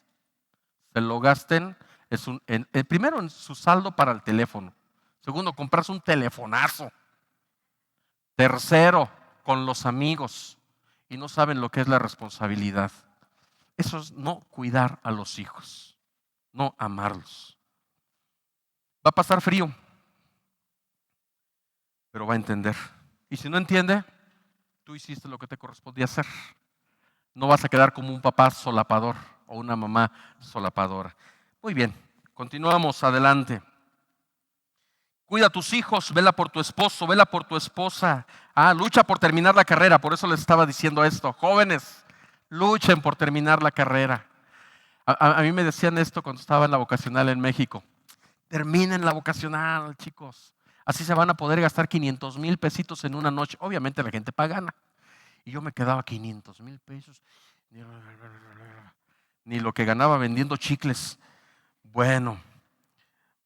se lo gasten primero en su saldo para el teléfono. Segundo, comprarse un telefonazo. Tercero, con los amigos. Y no saben lo que es la responsabilidad. Eso es no cuidar a los hijos, no amarlos. Va a pasar frío, pero va a entender. Y si no entiende, tú hiciste lo que te correspondía hacer. No vas a quedar como un papá solapador o una mamá solapadora. Muy bien, continuamos adelante. Cuida a tus hijos, vela por tu esposo, vela por tu esposa. Lucha por terminar la carrera, por eso les estaba diciendo esto. Jóvenes, luchen por terminar la carrera. A mí me decían esto cuando estaba en la vocacional en México. Terminen la vocacional, chicos. Así se van a poder gastar 500,000 pesitos en una noche. Obviamente la gente pagana. Y yo me quedaba 500,000 pesos. Ni lo que ganaba vendiendo chicles. Bueno,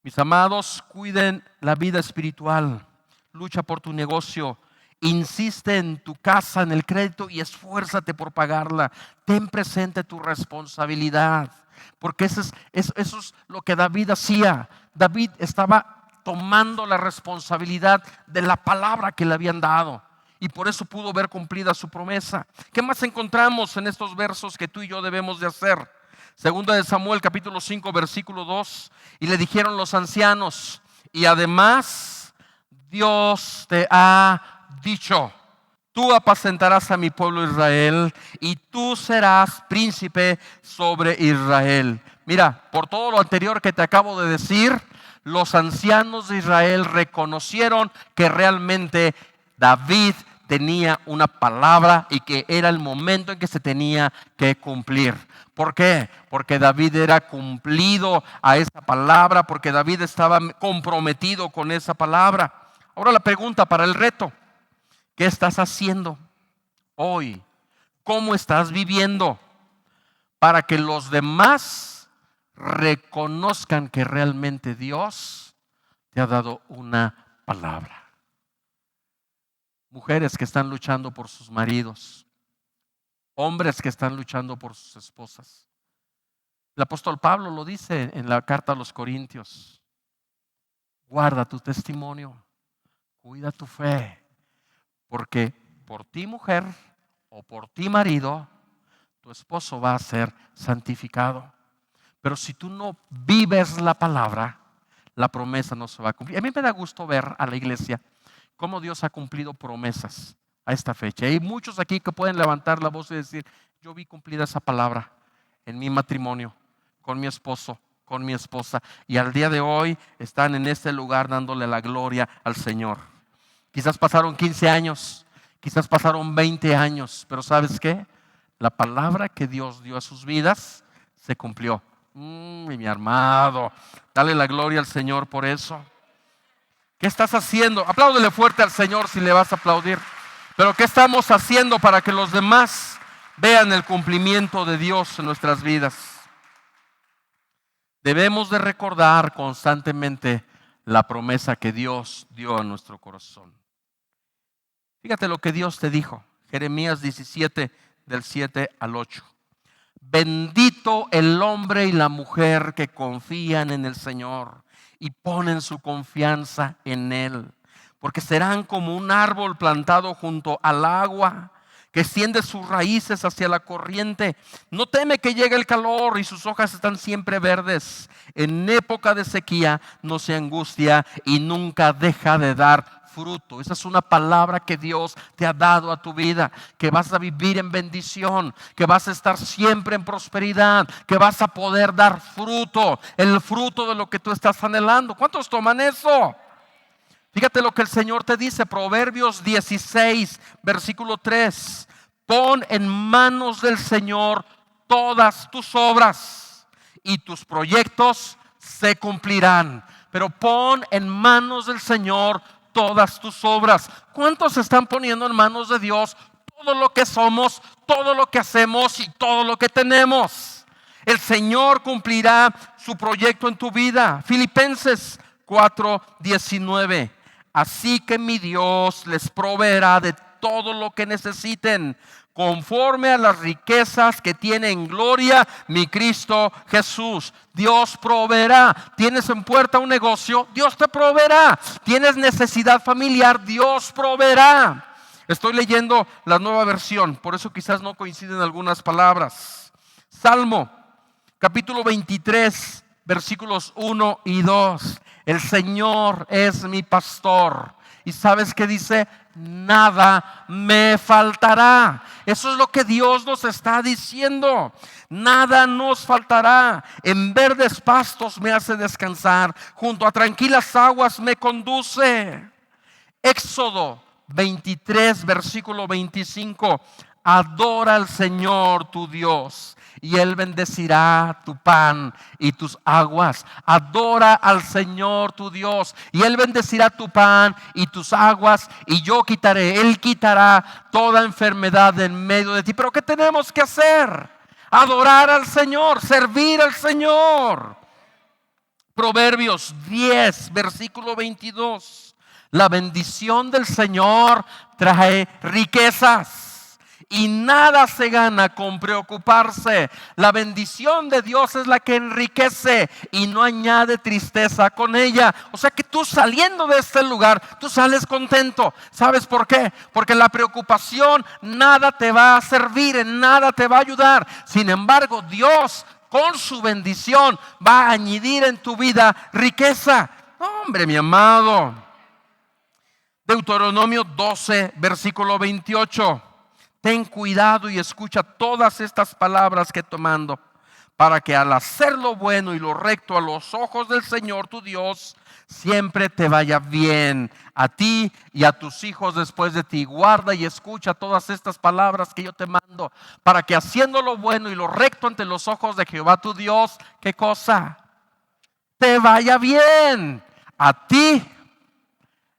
mis amados, cuiden la vida espiritual. Lucha por tu negocio. Insiste en tu casa, en el crédito y esfuérzate por pagarla. Ten presente tu responsabilidad. Porque eso es lo que David hacía. David estaba tomando la responsabilidad de la palabra que le habían dado. Y por eso pudo ver cumplida su promesa. ¿Qué más encontramos en estos versos que tú y yo debemos de hacer? Segunda de Samuel capítulo 5 versículo 2. Y le dijeron los ancianos, y además Dios te ha dicho, tú apacentarás a mi pueblo Israel y tú serás príncipe sobre Israel. Mira, por todo lo anterior que te acabo de decir, los ancianos de Israel reconocieron que realmente David tenía una palabra y que era el momento en que se tenía que cumplir. ¿Por qué? Porque David era cumplido a esa palabra, porque David estaba comprometido con esa palabra. Ahora la pregunta para el reto, ¿qué estás haciendo hoy? ¿Cómo estás viviendo? Para que los demás reconozcan que realmente Dios te ha dado una palabra. Mujeres que están luchando por sus maridos, hombres que están luchando por sus esposas. El apóstol Pablo lo dice en la carta a los Corintios: guarda tu testimonio, cuida tu fe, porque por ti, mujer, o por ti, marido, tu esposo va a ser santificado. Pero si tú no vives la palabra, la promesa no se va a cumplir. A mí me da gusto ver a la iglesia cómo Dios ha cumplido promesas a esta fecha. Hay muchos aquí que pueden levantar la voz y decir: yo vi cumplida esa palabra en mi matrimonio, con mi esposo, con mi esposa, y al día de hoy están en este lugar dándole la gloria al Señor. Quizás pasaron 15 años, quizás pasaron 20 años, pero ¿sabes qué? La palabra que Dios dio a sus vidas se cumplió. Mi amado, dale la gloria al Señor por eso. ¿Qué estás haciendo? Apláudele fuerte al Señor si le vas a aplaudir. Pero ¿qué estamos haciendo para que los demás vean el cumplimiento de Dios en nuestras vidas? Debemos de recordar constantemente la promesa que Dios dio a nuestro corazón. Fíjate lo que Dios te dijo. Jeremías 17, del 7 al 8. Bendito el hombre y la mujer que confían en el Señor y ponen su confianza en Él, porque serán como un árbol plantado junto al agua, que extiende sus raíces hacia la corriente. No teme que llegue el calor y sus hojas están siempre verdes. En época de sequía no se angustia y nunca deja de dar fruto. Esa es una palabra que Dios te ha dado a tu vida, que vas a vivir en bendición, que vas a estar siempre en prosperidad, que vas a poder dar fruto, el fruto de lo que tú estás anhelando. ¿Cuántos toman eso? Fíjate lo que el Señor te dice, Proverbios 16, versículo 3. Pon en manos del Señor todas tus obras y tus proyectos se cumplirán. Pero pon en manos del Señor todas tus obras. ¿Cuántos están poniendo en manos de Dios todo lo que somos, todo lo que hacemos y todo lo que tenemos? El Señor cumplirá su proyecto en tu vida. Filipenses 4:19. Así que mi Dios les proveerá de todo lo que necesiten, conforme a las riquezas que tiene en gloria mi Cristo Jesús. Dios proveerá. Tienes en puerta un negocio, Dios te proveerá. Tienes necesidad familiar, Dios proveerá. Estoy leyendo la nueva versión, por eso quizás no coinciden algunas palabras. Salmo capítulo 23, versículos 1 y 2. El Señor es mi pastor. ¿Y sabes qué dice? Nada me faltará. Eso es lo que Dios nos está diciendo. Nada nos faltará. En verdes pastos me hace descansar. Junto a tranquilas aguas me conduce. Éxodo 23, versículo 25. Adora al Señor tu Dios y Él bendecirá tu pan y tus aguas. Adora al Señor tu Dios y Él bendecirá tu pan y tus aguas, y yo quitaré, Él quitará toda enfermedad en medio de ti. Pero ¿qué tenemos que hacer? Adorar al Señor, servir al Señor. Proverbios 10, versículo 22. La bendición del Señor trae riquezas y nada se gana con preocuparse. La bendición de Dios es la que enriquece y no añade tristeza con ella. O sea que tú saliendo de este lugar, tú sales contento. ¿Sabes por qué? Porque la preocupación nada te va a servir, en nada te va a ayudar. Sin embargo, Dios con su bendición va a añadir en tu vida riqueza. Hombre, mi amado. Deuteronomio 12, versículo 28. Ten cuidado y escucha todas estas palabras que te mando, para que al hacer lo bueno y lo recto a los ojos del Señor tu Dios, siempre te vaya bien a ti y a tus hijos después de ti. Guarda y escucha todas estas palabras que yo te mando, para que haciendo lo bueno y lo recto ante los ojos de Jehová tu Dios, ¿qué cosa? Te vaya bien a ti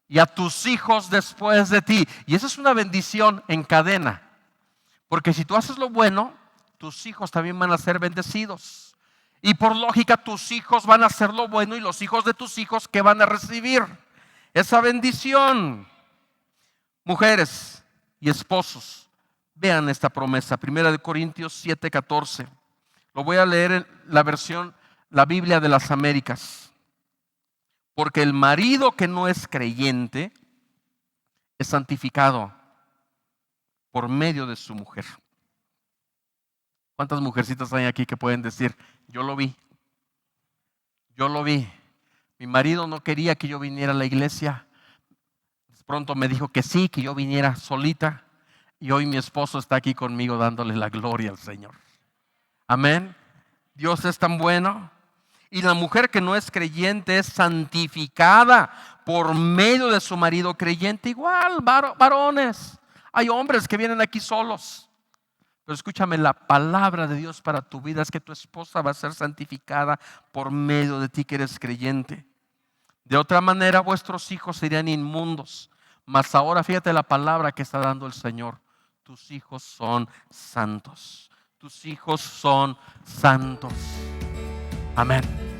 y a tus hijos después de ti. Y esa es una bendición en cadena. Porque si tú haces lo bueno, tus hijos también van a ser bendecidos. Y por lógica tus hijos van a hacer lo bueno y los hijos de tus hijos que van a recibir esa bendición. Mujeres y esposos, vean esta promesa. 1 Corintios 7:14. Lo voy a leer en la versión, la Biblia de las Américas. Porque el marido que no es creyente es santificado por medio de su mujer. ¿Cuántas mujercitas hay aquí que pueden decir, yo lo vi? Yo lo vi. Mi marido no quería que yo viniera a la iglesia. De pronto me dijo que sí, que yo viniera solita. Y hoy mi esposo está aquí conmigo dándole la gloria al Señor. Amén. Dios es tan bueno. Y la mujer que no es creyente es santificada por medio de su marido creyente. Igual, varones. Hay hombres que vienen aquí solos. Pero escúchame, la palabra de Dios para tu vida es que tu esposa va a ser santificada por medio de ti que eres creyente. De otra manera vuestros hijos serían inmundos. Mas ahora fíjate la palabra que está dando el Señor. Tus hijos son santos. Tus hijos son santos. Amén.